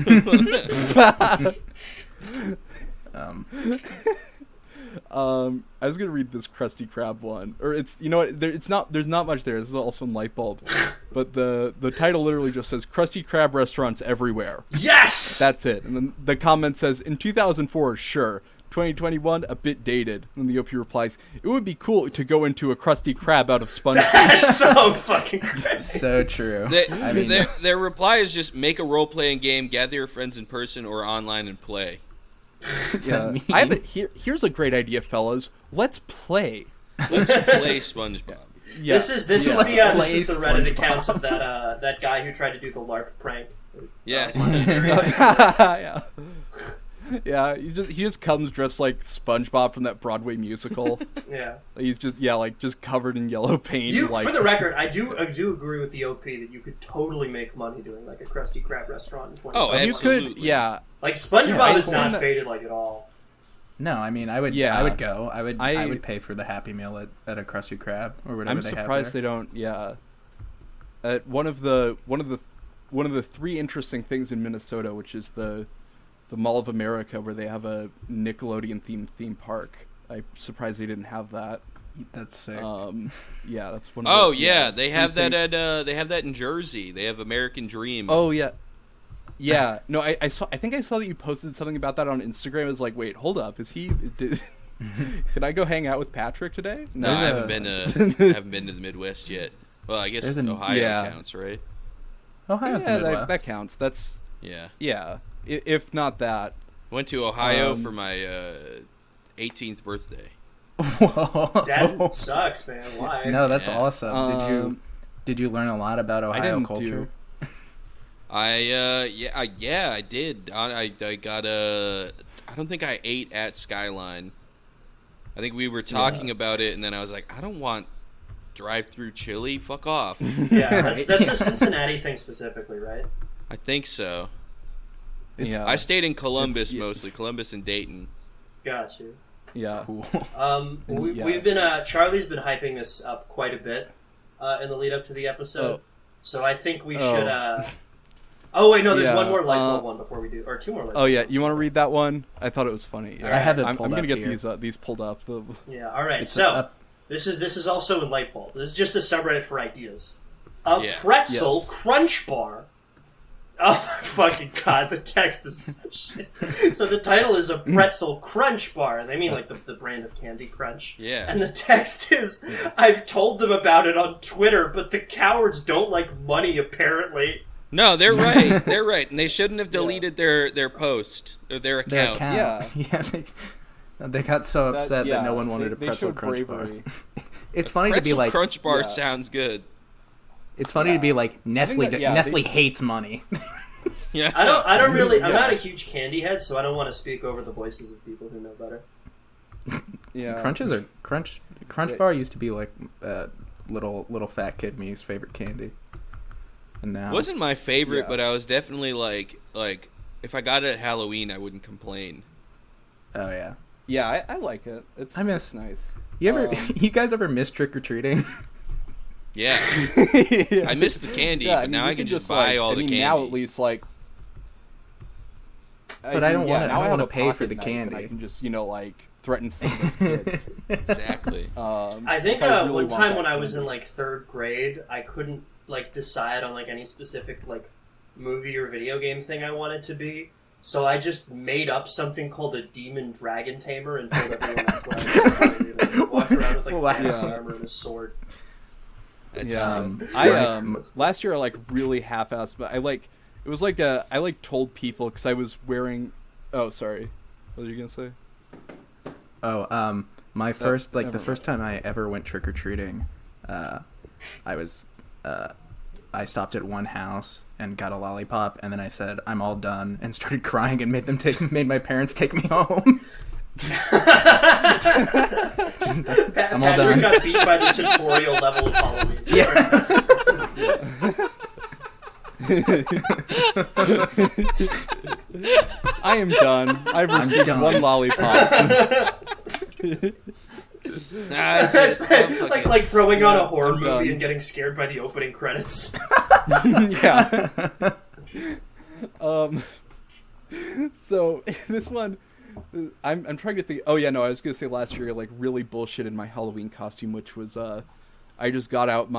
I was gonna read this Krusty Krab one, or it's what it's not. There's not much there. This is also in Lightbulb, but the title literally just says Krusty Krab restaurants everywhere. Yes. That's it. And then the comment says in 2004, sure, 2021, a bit dated. And the OP replies, it would be cool to go into a Krusty Krab out of SpongeBob. That's so fucking crazy. So true. I mean, Their reply is just make a role-playing game, gather your friends in person or online and play. Yeah. Here's a great idea, fellas. Let's play. Let's play SpongeBob. Yeah. This is the Reddit account of that guy who tried to do the LARP prank. Yeah. Yeah. Yeah, he just comes dressed like SpongeBob from that Broadway musical. Yeah. He's just covered in yellow paint. For the record, I do agree with the OP that you could totally make money doing like a Krusty Krab restaurant in 2021. Oh, you absolutely. could, yeah. Like SpongeBob is not that. faded like at all. no, I mean, I would go. I would pay for the Happy Meal at a Krusty Krab or whatever I'm they have surprised there. they don't. Yeah. One of the three interesting things in Minnesota, which is the Mall of America, where they have a Nickelodeon themed theme park. I'm surprised they didn't have that. That's sick. Yeah, that's one. Oh yeah, they have that at they have that in Jersey. They have American Dream. Oh yeah. Yeah, no, I saw. I think I saw that you posted something about that on Instagram. I was like, wait, hold up, can I go hang out with Patrick today? No, I haven't been to the Midwest yet. Well, I guess Ohio counts, right? Ohio's the Midwest. That counts. That's yeah. If not that, Went to Ohio for my 18th birthday. That sucks, man. Why? No, that's Yeah. awesome. Did you learn a lot about Ohio culture? I did. I got a. I don't think I ate at Skyline. I think we were talking about it, and then I was like, I don't want drive-through chili. Fuck off. Yeah, that's a Cincinnati thing specifically, right? I think so. yeah, I stayed in Columbus mostly, Columbus and Dayton. Got you. yeah. Cool. We've been Charlie's been hyping this up quite a bit in the lead up to the episode, so I think we should. Oh wait, no, there's one more light bulb one before we do, or two more light bulb. Oh yeah, you want to read that one? I thought it was funny. I have it I'm pulled gonna up get here. these pulled up. Yeah, all right. So this is also in light bulb. This is just a subreddit for ideas. Pretzel Crunch Bar. Oh my fucking god, the text is so shit. So the title is a pretzel crunch bar, and they mean like the brand of Candy Crunch. Yeah. And the text is, I've told them about it on Twitter, but the cowards don't like money apparently. No, they're right. They're right, and they shouldn't have deleted their post or their account. Yeah. They got so upset that no one wanted a pretzel crunch bar. It's funny to be like Crunch Bar sounds good. It's funny to be like Nestle hates money. Yeah. I don't really. I'm not a huge candy head, so I don't want to speak over the voices of people who know better. Yeah, Crunch Bar used to be like little fat kid me's favorite candy, and now Wasn't my favorite, but I was definitely like if I got it at Halloween, I wouldn't complain. Oh yeah. Yeah, I like it. It's nice. You guys ever miss trick or treating? Yeah. I missed the candy, but now I can just buy all the candy. Now at least But I don't want to pay for the candy. I can just threaten some of those kids. Exactly. I think really one want time that when I was candy. in third grade, I couldn't decide on any specific movie or video game thing I wanted to be. So I just made up something called a demon dragon tamer and told everyone that's what I wanted to be. Walked around with fantasy armor and a sword. I last year I really half-assed, but it was I told people because I was wearing. Oh, sorry. What were you gonna say? Oh, my first the first time I ever went trick or treating, I stopped at one house and got a lollipop, and then I said I'm all done and started crying and made my parents take me home. I'm all done. Patrick got beat by the tutorial level of Halloween. Yeah. I am done. I've received one lollipop. Like throwing on a horror I'm movie done. and getting scared by the opening credits. Yeah. So this one, I'm trying to think. Oh yeah, no, I was gonna say last year really bullshit in my Halloween costume, which was I just got out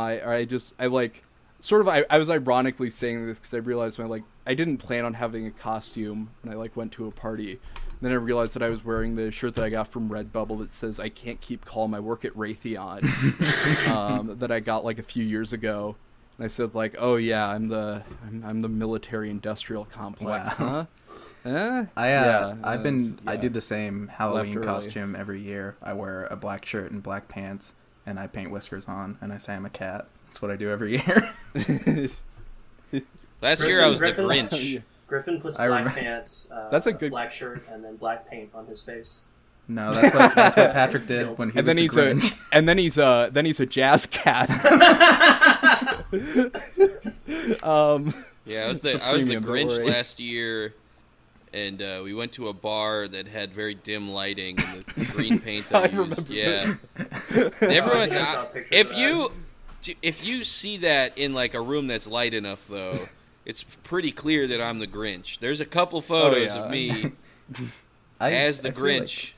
sort of I was ironically saying this because I realized when I didn't plan on having a costume when I went to a party. Then I realized that I was wearing the shirt that I got from Redbubble that says "I can't keep calm. I work at Raytheon," that I got a few years ago. And I said "Oh yeah, I'm the military industrial complex." Wow. Huh? I do the same Halloween costume every year. I wear a black shirt and black pants, and I paint whiskers on, and I say I'm a cat. That's what I do every year. Last year I was the Grinch. Griffin puts black pants, that's a good black shirt, and then black paint on his face. No, that's what Patrick did when he was the Grinch. And then he's a jazz cat. Yeah, I was the Grinch last year, and we went to a bar that had very dim lighting and the green paint I used. Yeah, everyone. If you see that in a room that's light enough, though, it's pretty clear that I'm the Grinch. There's a couple photos of me as the Grinch,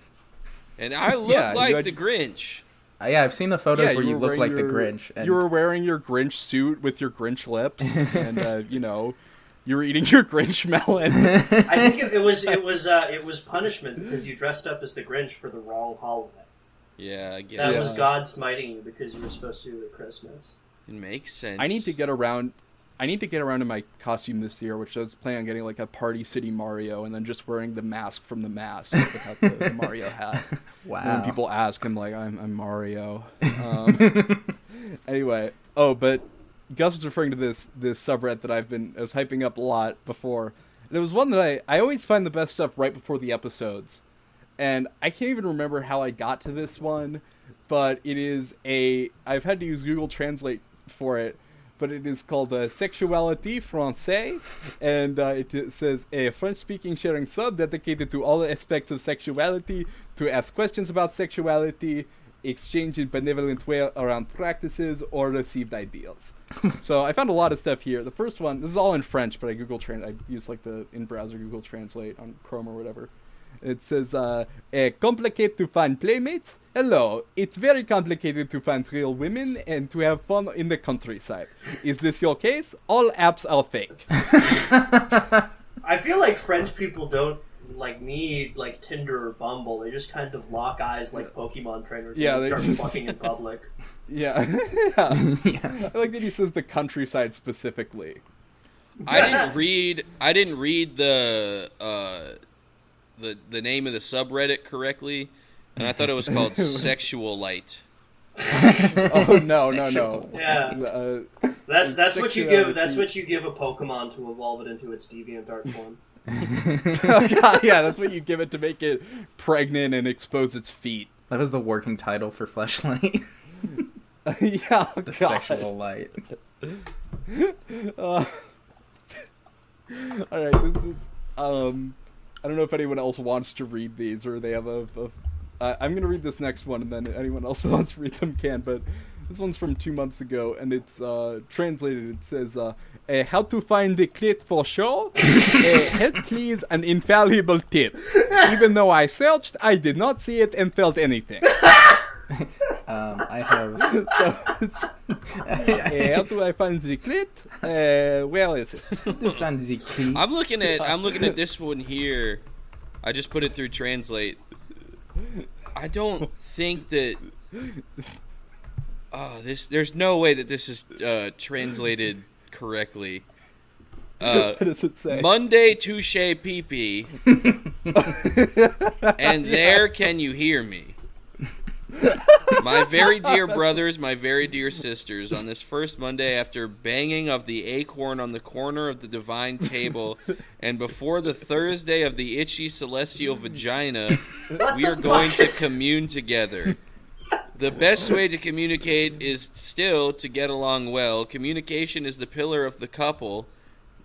and I look like the Grinch. Yeah, I've seen the photos where you look like the Grinch. And... You were wearing your Grinch suit with your Grinch lips, and you were eating your Grinch melon. I think it was punishment because you dressed up as the Grinch for the wrong holiday. Yeah, I guess. That was God smiting you because you were supposed to do it at Christmas. It makes sense. I need to get around in my costume this year, which I was planning on getting a Party City Mario and then just wearing the mask from the mask without the Mario hat. Wow. And when people ask, I'm I'm Mario. Anyway, but Gus was referring to this subreddit that I was hyping up a lot before. And it was one that I always find the best stuff right before the episodes. And I can't even remember how I got to this one, but it is I've had to use Google Translate for it, but it is called Sexualité Français, and it says a French-speaking sharing sub dedicated to all aspects of sexuality, to ask questions about sexuality, exchange in benevolent way around practices, or received ideals. So I found a lot of stuff here. The first one, this is all in French, but I use the in-browser Google Translate on Chrome or whatever. It says, complicated to find playmates? Hello, it's very complicated to find real women and to have fun in the countryside. Is this your case? All apps are fake. I feel like French people don't need Tinder or Bumble. They just kind of lock eyes like Pokemon trainers and start fucking in public. Yeah. I like that he says the countryside specifically. I didn't read the name of the subreddit correctly, and I thought it was called Sexual Light. Oh no. Yeah. That's what you give. That's what you give a Pokemon to evolve it into its DeviantArt form. Oh, God, yeah, that's what you give it to make it pregnant and expose its feet. That was the working title for Fleshlight. Yeah, the Sexual Light. All right, this is I don't know if anyone else wants to read these, or they have I'm going to read this next one, and then anyone else who wants to read them can, but this one's from 2 months ago, and it's translated. It says, how to find the clit for sure? Help please, an infallible tip. Even though I searched, I did not see it and felt anything. I have... how do I find the clit? Where is it? I'm looking at this one here. I just put it through Translate. I don't think that... there's no way that this is translated correctly. What does it say? Monday, Touche, Pipi. And there can you hear me. My very dear brothers, my very dear sisters, on this first Monday after banging of the acorn on the corner of the divine table, and before the Thursday of the itchy celestial vagina, we are going to commune together. The best way to communicate is still to get along well. Communication is the pillar of the couple,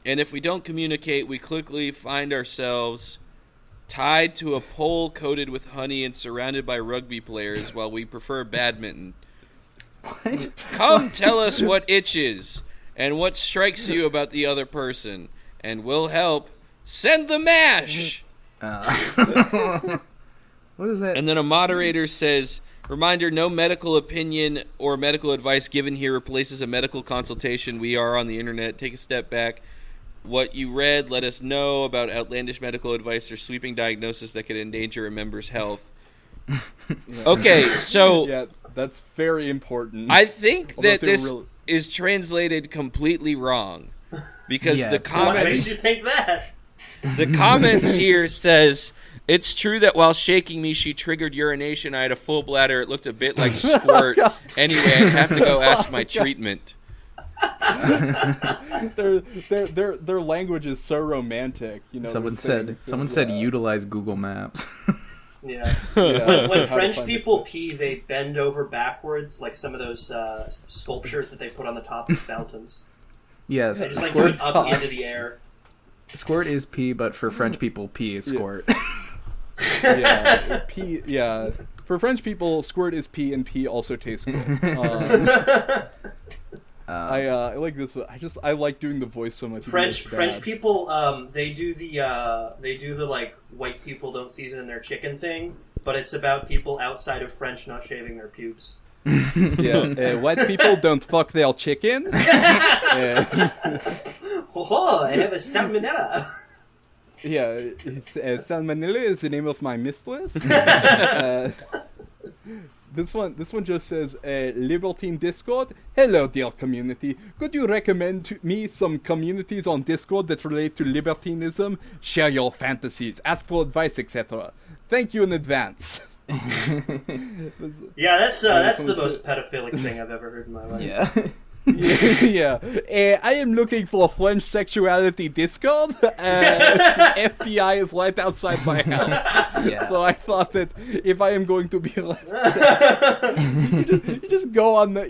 and if we don't communicate, we quickly find ourselves tied to a pole coated with honey and surrounded by rugby players while we prefer badminton. What? Come tell us what itches and what strikes you about the other person, and we'll help. Send the mash! What is that? And then a moderator says, Reminder, no medical opinion or medical advice given here replaces a medical consultation. We are on the internet. Take a step back. What you read, let us know about outlandish medical advice or sweeping diagnosis that could endanger a member's health. Okay, so... Yeah, that's very important. I think that this is translated completely wrong. Because the comments... What makes you think that? The comments here says... It's true that while shaking me, she triggered urination. I had a full bladder. It looked a bit like squirt. Anyway, I have to go ask my treatment. Their language is so romantic. You know. Someone said utilize Google Maps. Yeah. When French people pee, they bend over backwards, like some of those sculptures that they put on the top of fountains. Yes. They just like do it up into the air. Squirt is pee, but for French people, pee is squirt. Pee. Yeah, for French people, squirt is pee, and pee also tastes good. I like this one. I like doing the voice so much. French people, they do the like white people don't season their chicken thing, but it's about people outside of French not shaving their pubes. White people don't fuck their chicken. Oh, I have a salmonella. Yeah, Salmonella is the name of my mistress. This one just says, Libertine Discord. Hello, dear community. Could you recommend to me some communities on Discord that relate to libertinism? Share your fantasies, ask for advice, etc. Thank you in advance. Yeah, that's the most pedophilic thing I've ever heard in my life. Yeah. Yeah. I am looking for a French sexuality Discord. FBI is right outside my house. Yeah. So I thought that if I am going to be arrested, you just go on the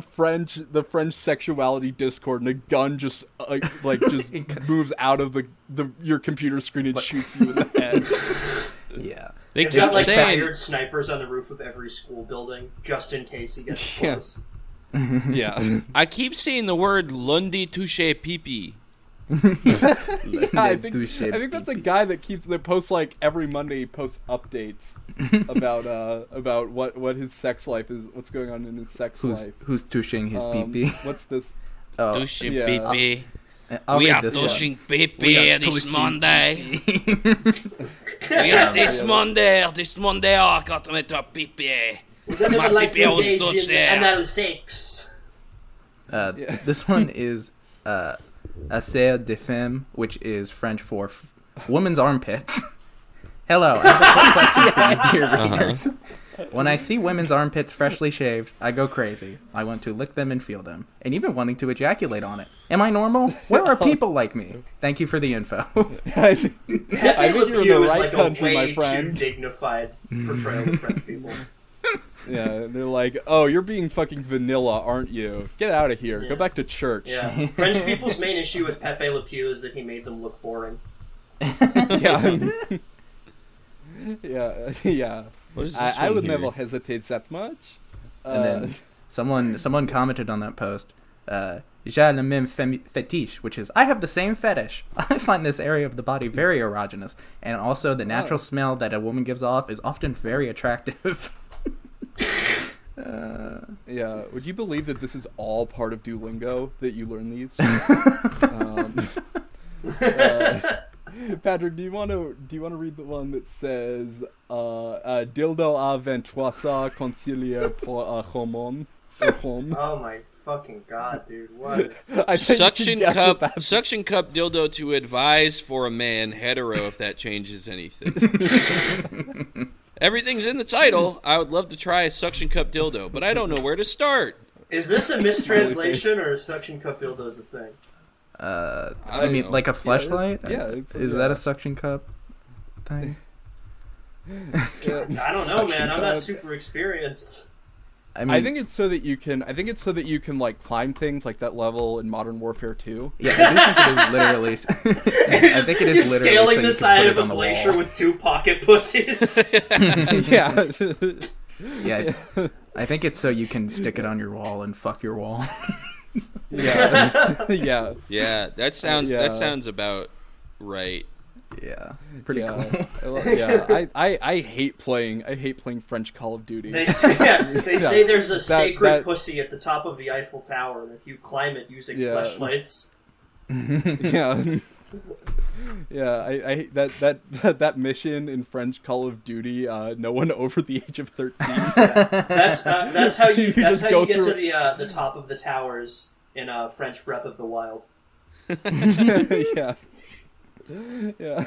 French sexuality Discord, and a gun just just moves out of your computer screen and shoots you in the head. Yeah. They They've keep got saying fired snipers on the roof of every school building, just in case he gets close. Yeah. I keep seeing the word Lundi, Touche, Pipi. I think that's a guy that posts like every Monday. He posts updates about what his sex life is, what's going on in his sex life. Who's touching his pee-pee? What's this? Touche, Pipi. I'll We read are this touching one. Pipi this Monday. This Monday, I got to meet a Pipi. We're going to like to engage in anal sex. This one is Assez de femme, which is French for woman's armpits. Hello, I have a quick question for you, dear readers. When I see women's armpits freshly shaved, I go crazy. I want to lick them and feel them, and even wanting to ejaculate on it. Am I normal? Where are people like me? Thank you for the info. I think you're in the right country, my friend. Too dignified portrayal of French people. Yeah, they're like, oh, you're being fucking vanilla, aren't you? Get out of here. Yeah. Go back to church. Yeah. French people's main issue with Pepe Le Pew is that he made them look boring. Yeah. Yeah. What is this I would here? never hesitate that much. And then someone commented on that post, j'ai le même fétiche, which is, I have the same fetish. I find this area of the body very erogenous, and also the natural smell that a woman gives off is often very attractive. Yeah. Would you believe that this is all part of Duolingo, that you learn these? Patrick, do you want to read the one that says dildo à 23 concilier pour un hormone? Oh my fucking god, dude! What? Suction cup dildo to advise for a man, hetero, if that changes anything. Everything's in the title. I would love to try a suction cup dildo, but I don't know where to start. Is this a mistranslation, or is suction cup dildo a thing? I mean, like a fleshlight? Is that a suction cup thing? I don't know, man. I'm not super experienced. I think it's so that you can like climb things like that level in Modern Warfare 2. Yeah, I do think it is literally. I think it is You're literally scaling so the you side can of put a it on the glacier wall. with 2 pocket pussies. Yeah. Yeah, I think it's so you can stick it on your wall and fuck your wall. Yeah. Yeah. Yeah, that sounds about right. Yeah, pretty cool. I hate playing French Call of Duty. They say there's a sacred pussy at the top of the Eiffel Tower, and if you climb it using fleshlights. I that mission in French Call of Duty, no one over the age of 13. That's how you get to the top of the towers in French Breath of the Wild. Yeah,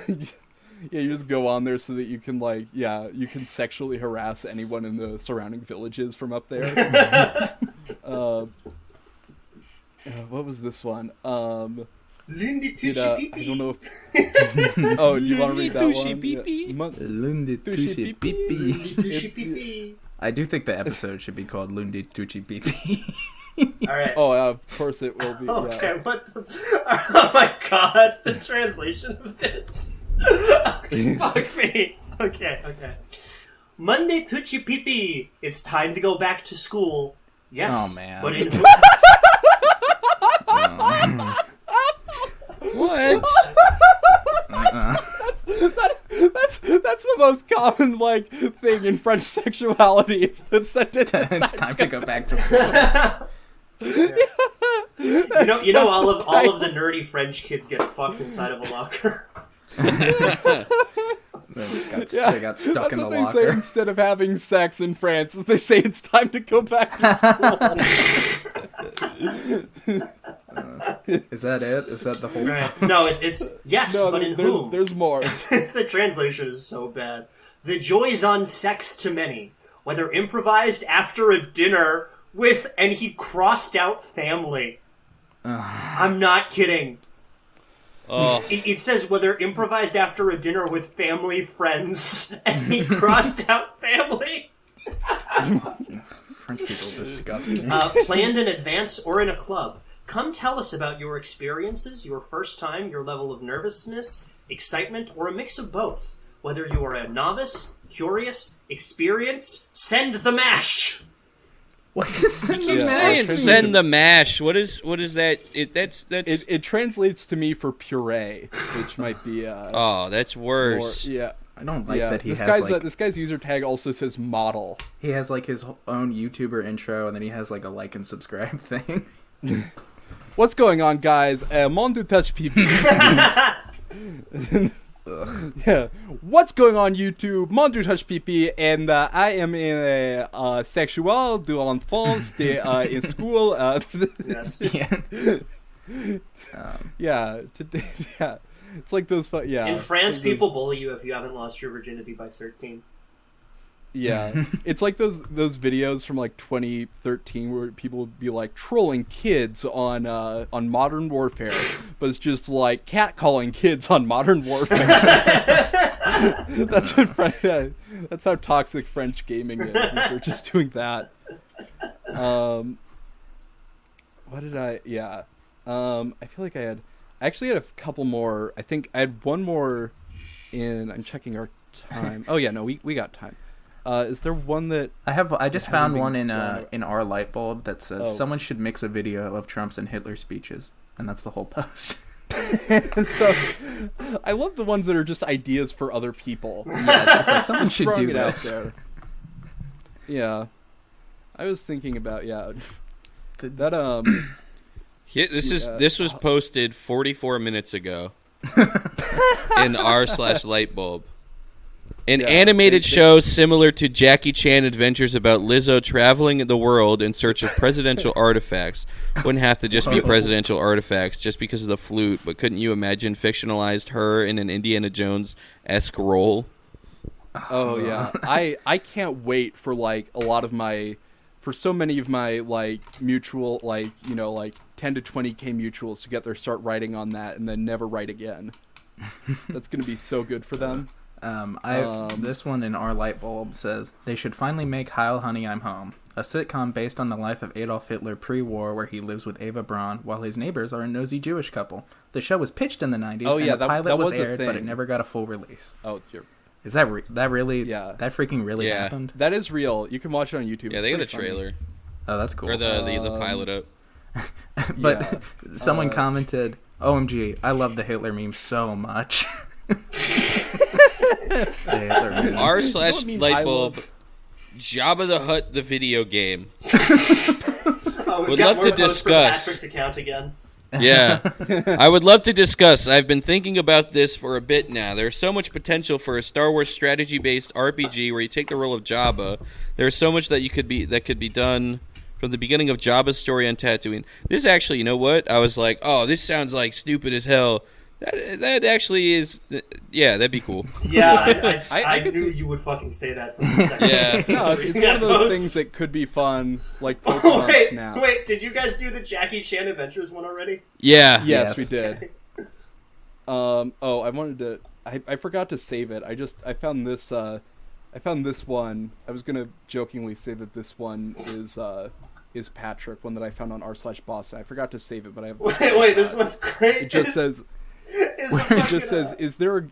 you just go on there so that you can you can sexually harass anyone in the surrounding villages from up there. What was this one? Lundi, Touche, Pipi. I don't know if... Oh, do you want to read that one? Lundi, Touche, Pipi. I do think the episode should be called Lundi, Touche, Pipi. Alright. Oh, of course it will be. Okay, oh my god, the translation of this. Okay, fuck me. Okay. Monday, Touche, Pipi. It's time to go back to school. Yes. Oh, man. But in... What? That's the most common thing in French sexuality. It's the sentence. It's time to go back to school. You know, all of the nerdy French kids get fucked inside of a locker. They got stuck in the locker. That's what they say instead of having sex in France. Is they say it's time to go back to school. Is that it? Is that the whole? Right. No, it's yes, no, but in whom? There's more. The translation is so bad. The joys on sex to many, whether improvised after a dinner with, and he crossed out family. I'm not kidding. Oh. It says whether improvised after a dinner with family, friends, and he crossed out family. French people disgust me. Planned in advance or in a club. Come tell us about your experiences, your first time, your level of nervousness, excitement, or a mix of both. Whether you are a novice, curious, experienced, send the mash. What is send the mash? Send the mash. What is that? It translates to me for puree, which might be oh, that's worse. I don't like that he has this guy's user tag also says model. He has his own YouTuber intro, and then he has a like and subscribe thing. What's going on, guys? Mon du touche Pipi. Yeah. What's going on, YouTube? Mon du touche Pipi, and I am in a sexual de l'enfance in school. Yes. Today, it's like those. In France, people bully you if you haven't lost your virginity by 13. Yeah, it's like those videos from 2013 where people would be trolling kids on Modern Warfare, but it's just catcalling kids on Modern Warfare. That's how toxic French gaming is. They're just doing that. What did I? Yeah, I feel like I actually had a couple more. I think I had one more. I'm checking our time. Oh yeah, no, we got time. Is there one that I just found one in our light bulb that says someone should mix a video of Trump's and Hitler speeches, and that's the whole post. So, I love the ones that are just ideas for other people. Yeah, it's someone should do this. Yeah, I was thinking about This was posted 44 minutes ago in r/lightbulb. An animated show similar to Jackie Chan Adventures about Lizzo traveling the world in search of presidential artifacts. Wouldn't have to just be presidential artifacts just because of the flute, but couldn't you imagine fictionalized her in an Indiana Jones-esque role? Oh, yeah. I can't wait for, for so many of my, mutual, 10 to 20K mutuals to get their start writing on that and then never write again. That's going to be so good for them. This one in our light bulb says they should finally make Heil Honey I'm Home, a sitcom based on the life of Adolf Hitler pre-war, where he lives with Eva Braun while his neighbors are a nosy Jewish couple. The show was pitched in the 90s, and the pilot was aired, but it never got a full release. Oh, sure. Is that really? Yeah, that freaking really happened. That is real. You can watch it on YouTube. Yeah, they got a trailer. Oh, that's cool. Or the pilot up. But someone commented, "OMG, I love the Hitler meme so much." r/lightbulb Jabba the Hutt the video game. Would love to discuss. Patrick's account again. Yeah, I would love to discuss. I've been thinking about this for a bit now. There's so much potential for a Star Wars strategy-based RPG where you take the role of Jabba. There's so much that could be done from the beginning of Jabba's story on Tatooine. This actually, you know what? I was like, oh, this sounds like stupid as hell. That actually is, yeah, that'd be cool. Yeah, I knew you would fucking say that from the second. Yeah. No, it's one of those things that could be fun, like Pokemon Snap. Wait, did you guys do the Jackie Chan Adventures one already? Yeah. Yes, we did. I wanted to. I forgot to save it. I found this. I found this one. I was gonna jokingly say that this one is Patrick, one that I found on r/Boston. I forgot to save it, but I have. Wait, this one's great. It just says. It just says, "Is there a?"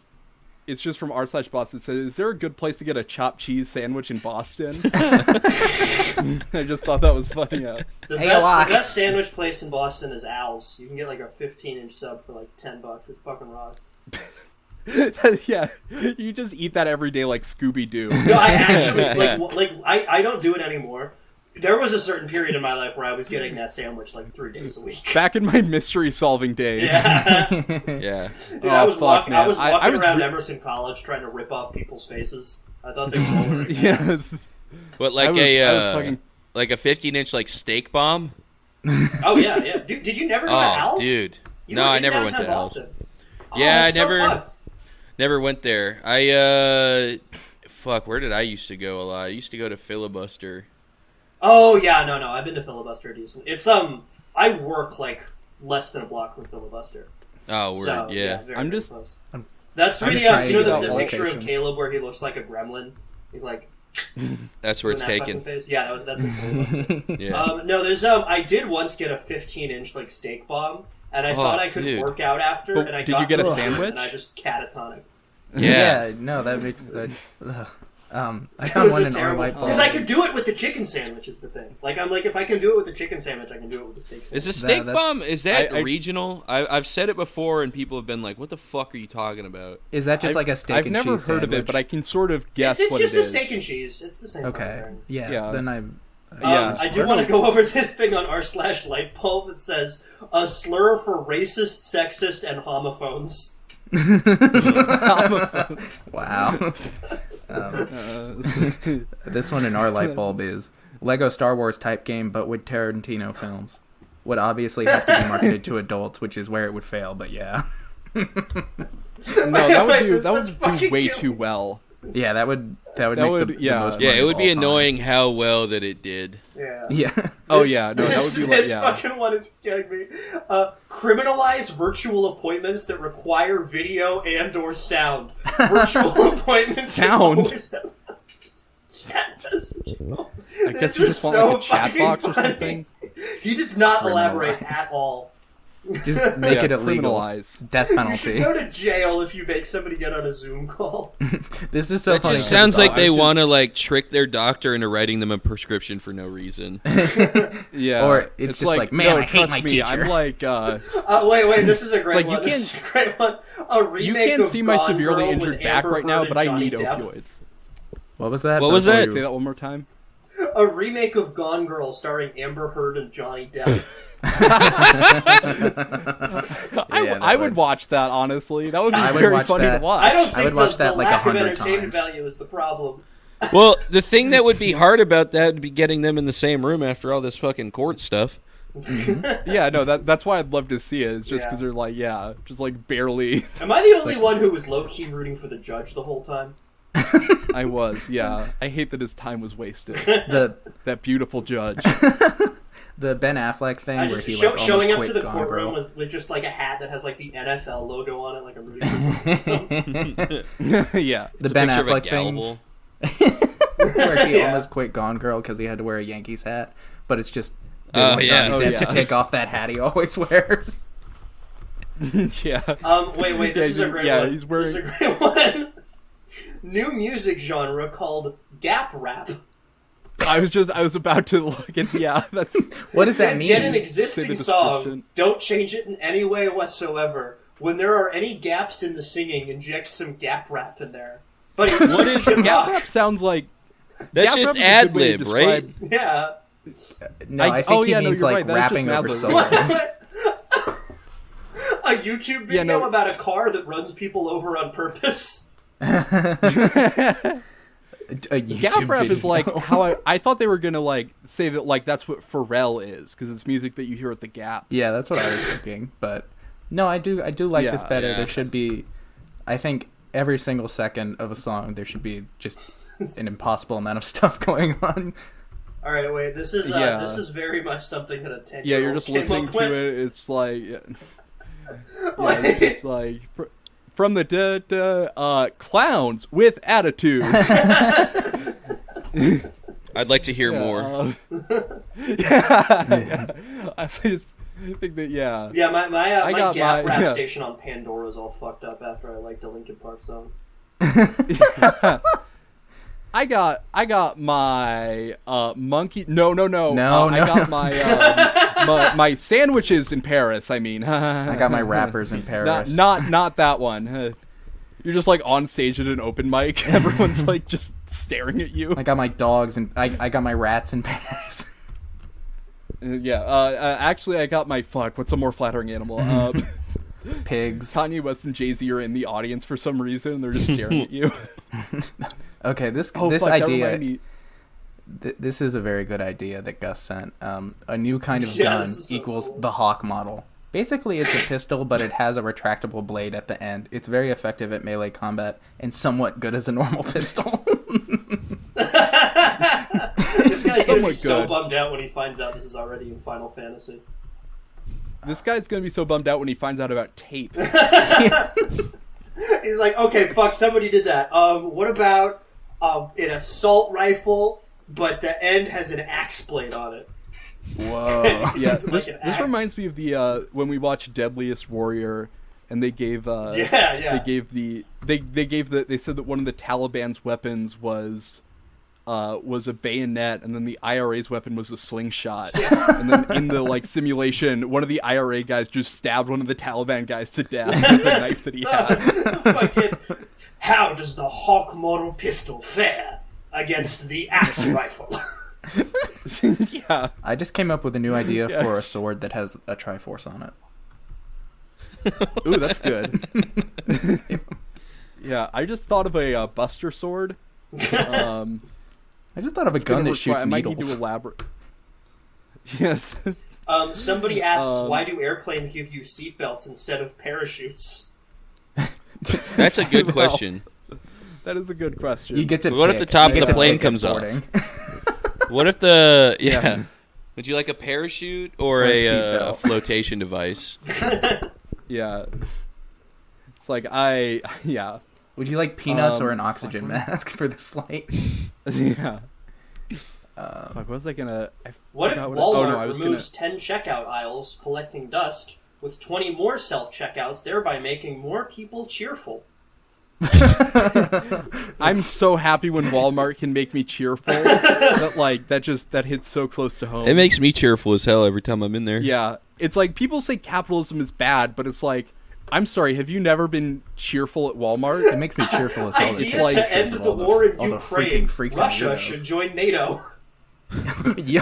It's just from r/Boston. It says, "Is there a good place to get a chopped cheese sandwich in Boston?" I just thought that was funny. The best sandwich place in Boston is Al's. You can get like a 15-inch sub for like $10. It fucking rocks. Yeah, you just eat that every day like Scooby-Doo. No, I actually I don't do it anymore. There was a certain period in my life where I was getting that sandwich like 3 days a week. Back in my mystery-solving days. Yeah. Yeah. Dude, I was walking around Emerson College trying to rip off people's faces. I thought they were over. Yes. What, like a 15-inch like steak bomb? Oh yeah. Dude, did you never go to Al's? Dude. You No, were I in never went to downtown Al's. Boston. Yeah, that's never went there. Where did I used to go a lot? I used to go to Filibuster. Oh yeah, no, I've been to Filibuster decent. It's I work like less than a block from Filibuster. Oh, word, so, yeah. very, I'm very just close. That's where the picture of Caleb where he looks like a gremlin. He's like. That's where it's taken. Face. Yeah, that's in Filibuster. Yeah. No, there's I did once get a 15-inch like steak bomb, and I thought I could work out after. But and I did got you get to a the sandwich? And I just catatonic. Yeah. No, that makes. I It found was one a in terrible because I could do it with the chicken sandwich. Is the thing. Like I'm like if I can do it with the chicken sandwich, I can do it with the steak sandwich. Is a steak bomb? Is that regional? I've said it before, and people have been like, "What the fuck are you talking about?" Is that just like a steak I've and never cheese heard of it, sandwich? but I can sort of guess it's what it is. It's just a steak and cheese. It's the same. Okay. Pattern. Yeah. Then I do want to go over this thing on r/lightbulb that says a slur for racist, sexist, and homophones. Wow. This one in r/Lightbulb is Lego Star Wars type game, but with Tarantino films. Would obviously have to be marketed to adults, which is where it would fail. But yeah. No, that would do way too well. Yeah, that would make the most money it would of be all annoying time. how well that it did. Yeah. Oh yeah, no, that would be like this fucking one is getting me. Criminalize virtual appointments that require video and/or sound. Virtual appointments. Sound. Chat message. I guess you just want like a chat box or something. He does not elaborate at all. Just make it illegal. Criminalize. Death You penalty. should go to jail if you make somebody get on a Zoom call. This is so That funny. just sounds like they want to like trick their doctor into writing them a prescription for no reason. Yeah. Or it's just like, man, I hate trust my me, teacher. I'm like, Wait, this is a great like, one. you This is a great one. A remake you can't of see my Gone severely Girl injured with back Amber right now, Heard but and I Johnny need Depp. opioids. What was that? What was that? Say that one more time. A remake of Gone Girl starring Amber Heard and Johnny Depp. I would watch that, honestly. That would be I would very watch funny that. to watch. I don't think would watch the that like lack of 100 entertainment times. value is the problem. Well, the thing that would be hard about that would be getting them in the same room after all this fucking court stuff. Yeah, no, that's why I'd love to see it. It's just Yeah. because they're like, just like barely. Am I the only one who was low-key rooting for the judge the whole time? I was, yeah. I hate that his time was wasted. The That beautiful judge. the Ben Affleck thing I where just he showing up quit to the Gone courtroom Girl. with just like a hat that has like the NFL logo on it, like I'm rooting for Yeah. The It's a Ben picture of a Affleck thing gavel. where he Yeah. almost quit Gone Girl because he had to wear a Yankees hat, but it's just Oh, yeah. Johnny Depp to yeah. take off that hat he always wears. Yeah. Wait, this is a great one. He's wearing... This is a great one. New music genre called gap rap. I was about to look and that's What does that mean? Get an Say existing the song, description. don't change it in any way whatsoever. when there are any gaps in the singing, inject some gap rap in there. But What is Gap rap sounds like That's gap just rap is a ad good way to lib, right? describe- Yeah. No, I think he means you're like right. That is rapping just over Mad solo. Lib. A YouTube video about a car that runs people over on purpose. Gap rap is like how I thought they were gonna like say that like that's what Pharrell is because it's music that you hear at the Gap. Yeah, that's what I was thinking. But no, I do like this better. Yeah. There should be, I think, every single second of a song there should be just an impossible amount of stuff going on. All right, wait. This is very much something that a 10-year-old Yeah, you're just came listening up to with. it. It's like, it's just like from the clowns with attitude. I'd like to hear more. Yeah. I just think that Yeah, my got Gap my- rap yeah. station on Pandora is all fucked up after I liked a Linkin Park song. I got my monkey. No. No. I got my my sandwiches in Paris. I mean, I got my rappers in Paris. Not that one. You're just like on stage at an open mic. Everyone's like just staring at you. I got my dogs and I got my rats in Paris. Actually, I got my What's a more flattering animal? Pigs. Kanye West and Jay-Z are in the audience for some reason. And they're just staring at you. Okay, this that idea. reminded me- This is a very good idea that Gus sent. A new kind of Yeah, gun this is so equals cool. the Hawk model. Basically, it's a pistol, but it has a retractable blade at the end. It's very effective at melee combat and somewhat good as a normal pistol. This guy's gonna be Somewhat so good. bummed out when he finds out this is already in Final Fantasy. This guy's gonna be so bummed out when he finds out about tape. He's like, okay, fuck, somebody did that. What about an assault rifle, but the end has an axe blade on it? Whoa. Yeah, It's like this an axe. reminds me of the when we watched Deadliest Warrior, and they gave Yeah. they said that one of the Taliban's weapons was a bayonet, and then the IRA's weapon was a slingshot. And then in the like simulation, one of the IRA guys just stabbed one of the Taliban guys to death with the knife that he had. Fucking, how does the Hawk model pistol fare against the axe rifle? Yeah. I just came up with a new idea Yes. for a sword that has a Triforce on it. Ooh, that's good. Yeah, I just thought of a Buster sword. I just thought of a gun Gonna that require- shoots I might need needles. to elaborate. Yes. Somebody asks, why do airplanes give you seatbelts instead of parachutes? That's a good Well, question. That is a good question. You get to What if pick. the top You of get the to plane pick comes at off? boarding. What if the yeah? Would you like a parachute or a a seatbelt? flotation device? Yeah. It's like yeah. Would you like peanuts or an fuck, oxygen mask for this flight? Yeah. Fuck, what was I gonna... What if forgot Walmart I was removes 10 checkout aisles, collecting dust, with 20 more self-checkouts, thereby making more people cheerful? I'm so happy when Walmart can make me cheerful. that hits so close to home. It makes me cheerful as hell every time I'm in there. Yeah. It's like, people say capitalism is bad, but it's like, I'm sorry, have you never been cheerful at Walmart? It makes me cheerful as hell. Idea like- to end Of the all war in all the Ukraine. freaking freaks and Russia weirdos. should join NATO. Yo.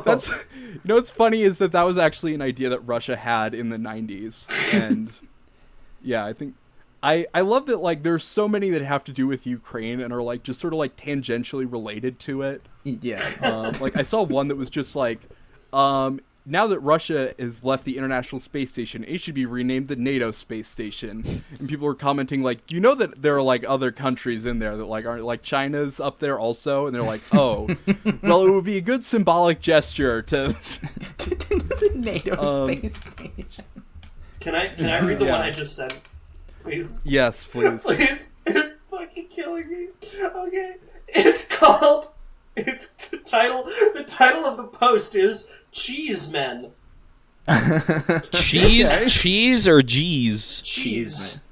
That's, you know what's funny is that was actually an idea that Russia had in the 90s. And yeah, I think I love that like there's so many that have to do with Ukraine and are like just sort of like tangentially related to it. Yeah. Like I saw one that was just like now that Russia has left the International Space Station, it should be renamed the NATO Space Station. And people were commenting like, you know that there are like other countries in there that like aren't like China's up there also, and they're like, oh, well, it would be a good symbolic gesture to. The NATO Um, space station. Can I read the Yeah. one I just sent? Please. Yes, please. Please. It's fucking killing me. Okay. It's called... the title of the post is Cheese Men. Cheese or G's? Cheese.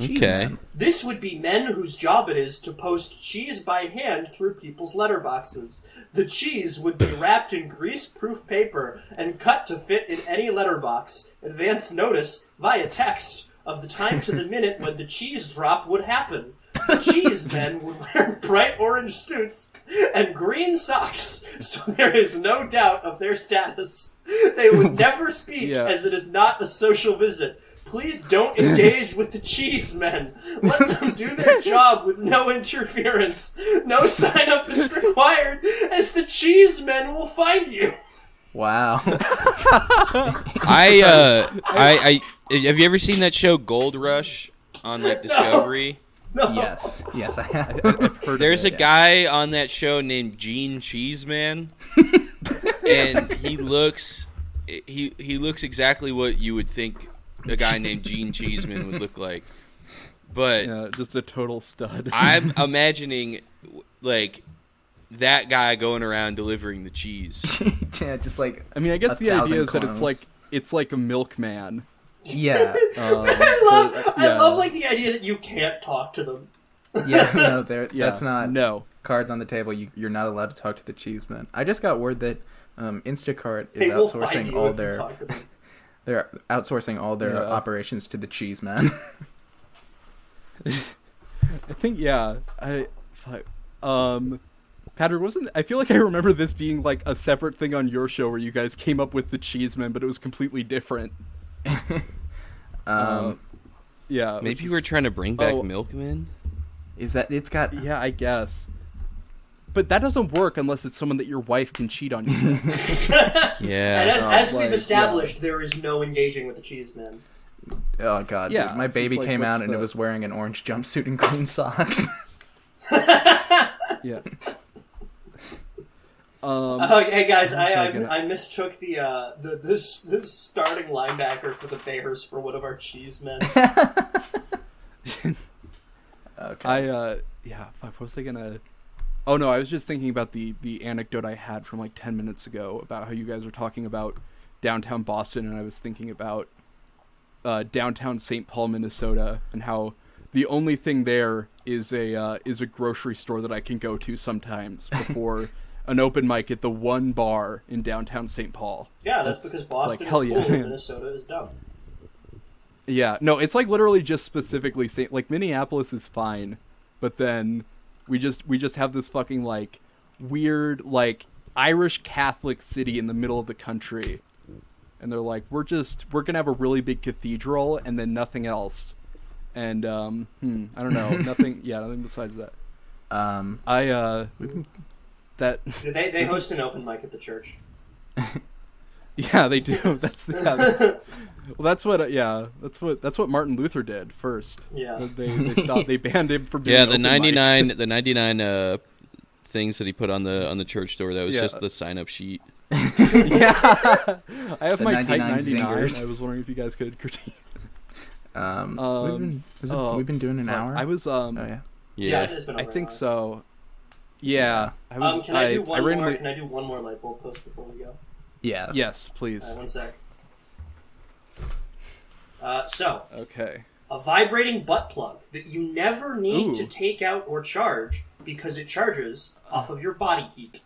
Okay. This would be men whose job it is to post cheese by hand through people's letterboxes. The cheese would be wrapped in grease-proof paper and cut to fit in any letterbox. Advance notice via text. of the time to the minute when the cheese drop would happen. The cheese men would wear bright orange suits and green socks, so there is no doubt of their status. They would never speak, as it is not a social visit. Please don't engage with the cheese men. Let them do their job with no interference. No sign-up is required, as the cheese men will find you. Wow. I have you ever seen that show Gold Rush on like Discovery? No. Yes, I have. I've heard There's of a it, guy on that show named Gene Cheeseman, and he looks exactly what you would think a guy named Gene Cheeseman would look like. But Yeah, just a total stud. I'm imagining like that guy going around delivering the cheese. yeah, just like I mean, I guess the idea is that clones. it's like a milkman. Yeah, I love like the idea that you can't talk to them. yeah. No, Yeah, that's not no. cards on the table. You're not allowed to talk to the cheeseman. I just got word that Instacart is They will find outsourcing you all if you their talk to them. they're outsourcing all their operations to the cheeseman. I think Patrick, I feel like I remember this being like a separate thing on your show where you guys came up with the cheeseman, but it was completely different. Yeah. Maybe you were trying to bring back Oh. Milkman. Is that it's got Yeah, I guess. But that doesn't work unless it's someone that your wife can cheat on you with. Yeah. And as like, we've established, there is no engaging with the cheese men. oh god, Yeah, dude, my so baby it's like, came what's out and it the- was wearing an orange jumpsuit and green socks. Yeah. Hey guys, second. I mistook the starting linebacker for the Bears for one of our cheese men. Okay. What was I gonna... Oh no, I was just thinking about the anecdote I had from like 10 minutes ago about how you guys were talking about downtown Boston, and I was thinking about downtown St. Paul, Minnesota, and how the only thing there is a grocery store that I can go to sometimes before an open mic at the one bar in downtown St. Paul. Yeah, that's because Boston like, hell is yeah. cool and Minnesota is dumb. Yeah, no, it's like literally just specifically like Minneapolis is fine, but then we just have this fucking like weird like Irish Catholic city in the middle of the country, and they're like we're gonna have a really big cathedral and then nothing else, and I don't know, nothing besides that. They host an open mic at the church. Yeah, they do. That's what Martin Luther did first. Yeah. They banned him from doing Yeah, the open 99 mics. the 99 things that he put on the church door, that was Yeah. just the sign up sheet. Yeah, I have The my Type 99 99. zingers. I was wondering if you guys could critique. We've been doing an hour. I was Oh yeah. Yeah. It's been I over think an hour. so. Yeah, I was. Can I do one more? randomly- Can I do one more light bulb post before we go? Yeah. Yes, please. One sec. So, Okay. a vibrating butt plug that you never need Ooh. to take out or charge because it charges off of your body heat.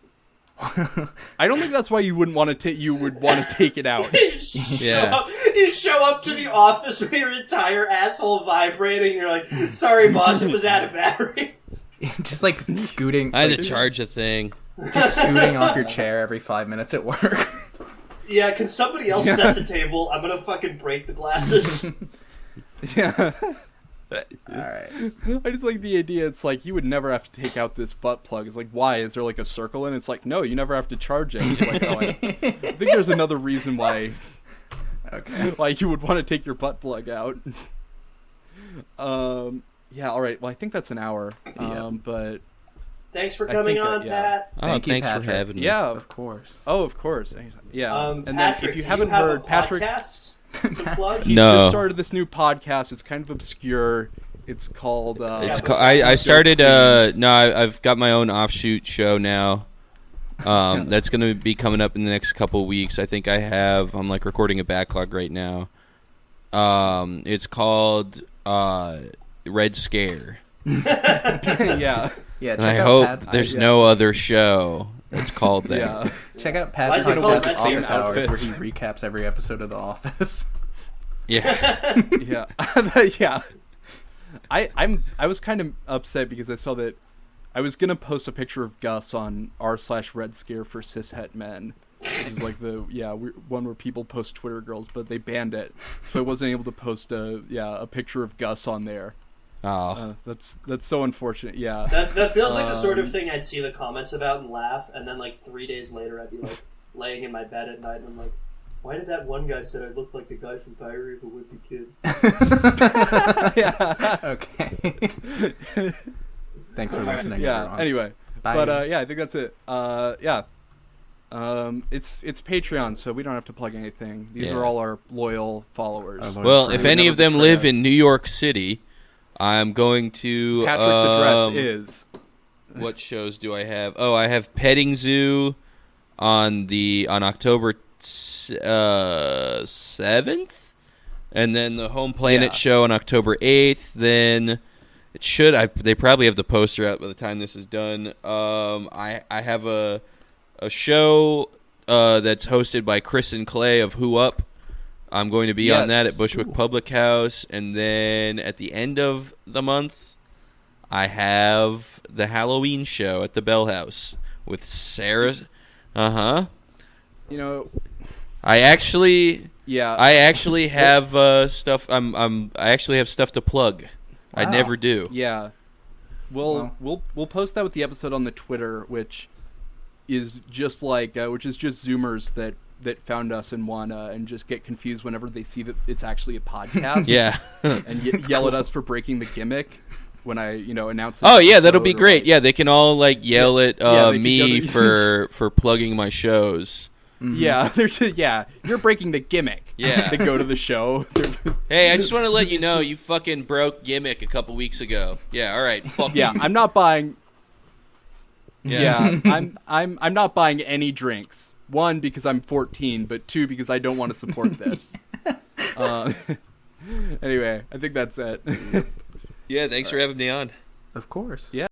I don't think that's why you wouldn't want to take. You would want to take it out. You show up to the office with your entire asshole vibrating. You're like, "Sorry, boss, it was out of battery." Just like scooting. I had like, to charge a thing. just scooting off your chair every 5 minutes at work. Yeah, can somebody else set the table? I'm gonna fucking break the glasses. Yeah. Alright. I just like the idea. It's like you would never have to take out this butt plug. It's like, why? Is there like a circle in it? It's like, no, you never have to charge it. It's like, oh, I think there's another reason why Okay. you would want to take your butt plug out. Yeah. All right. Well, I think that's an hour. But Thanks for I coming think on, that- Pat. Oh, Thank you, thanks for Patrick. having me. yeah. Of course. Oh, of course. Yeah. And then Patrick, if you do haven't have heard, a Patrick podcast to plug? he No. just started this new podcast. It's kind of obscure. It's called. It's Yeah, I started Please. I've got my own offshoot show now. That's going to be coming up in the next couple of weeks. I think I'm like recording a backlog right now. It's called Red Scare. Yeah. Yeah, And check I out hope Pat's, there's no other show that's called that. Yeah. check out Why Pat's is it called podcast Red Scare Office Hours, where Outfits? he recaps every episode of The Office. Yeah. Yeah, yeah. I was kind of upset because I saw that I was gonna post a picture of Gus on r/Red Scare for cishet men. It was like the one where people post Twitter girls, but they banned it, so I wasn't able to post a picture of Gus on there. Oh, that's so unfortunate. Yeah, that feels like the sort of thing I'd see the comments about and laugh, and then like 3 days later I'd be like laying in my bed at night and I'm like, why did that one guy say I looked like the guy from Diary of a Wimpy Kid? Okay. Thanks for listening. Yeah. Everyone. Anyway, Bye. but I think that's it. Yeah. It's Patreon, so we don't have to plug anything. These are all our loyal followers. well, if any of them live in New York City, I'm going to. Patrick's address is. What shows do I have? Oh, I have Petting Zoo on October 7th, and then the Home Planet show on October 8th. Then it should. They probably have the poster out by the time this is done. I have a show that's hosted by Chris and Clay of Who Up. I'm going to be on that at Bushwick Public House. And then at the end of the month, I have the Halloween show at the Bell House with Sarah. You know, I actually have stuff. I actually have stuff to plug. I never do. Yeah. We'll post that with the episode on the Twitter, which is just Zoomers that found us and wanna and just get confused whenever they see that it's actually a podcast. Yeah. And yell at us for breaking the gimmick when I announce. Oh yeah, that'll be great. Yeah, they can all yell at me for for plugging my shows. Mm-hmm. Yeah, they're just, you're breaking the gimmick. Yeah. To go to the show. Hey, I just want to let you know you fucking broke gimmick a couple weeks ago. Yeah, all right. Fuck yeah, you. I'm not buying. Yeah, I'm not buying any drinks. One, because I'm 14, but two, because I don't want to support this. Anyway, I think that's it. Yeah, thanks for having me on. Of course. Yeah.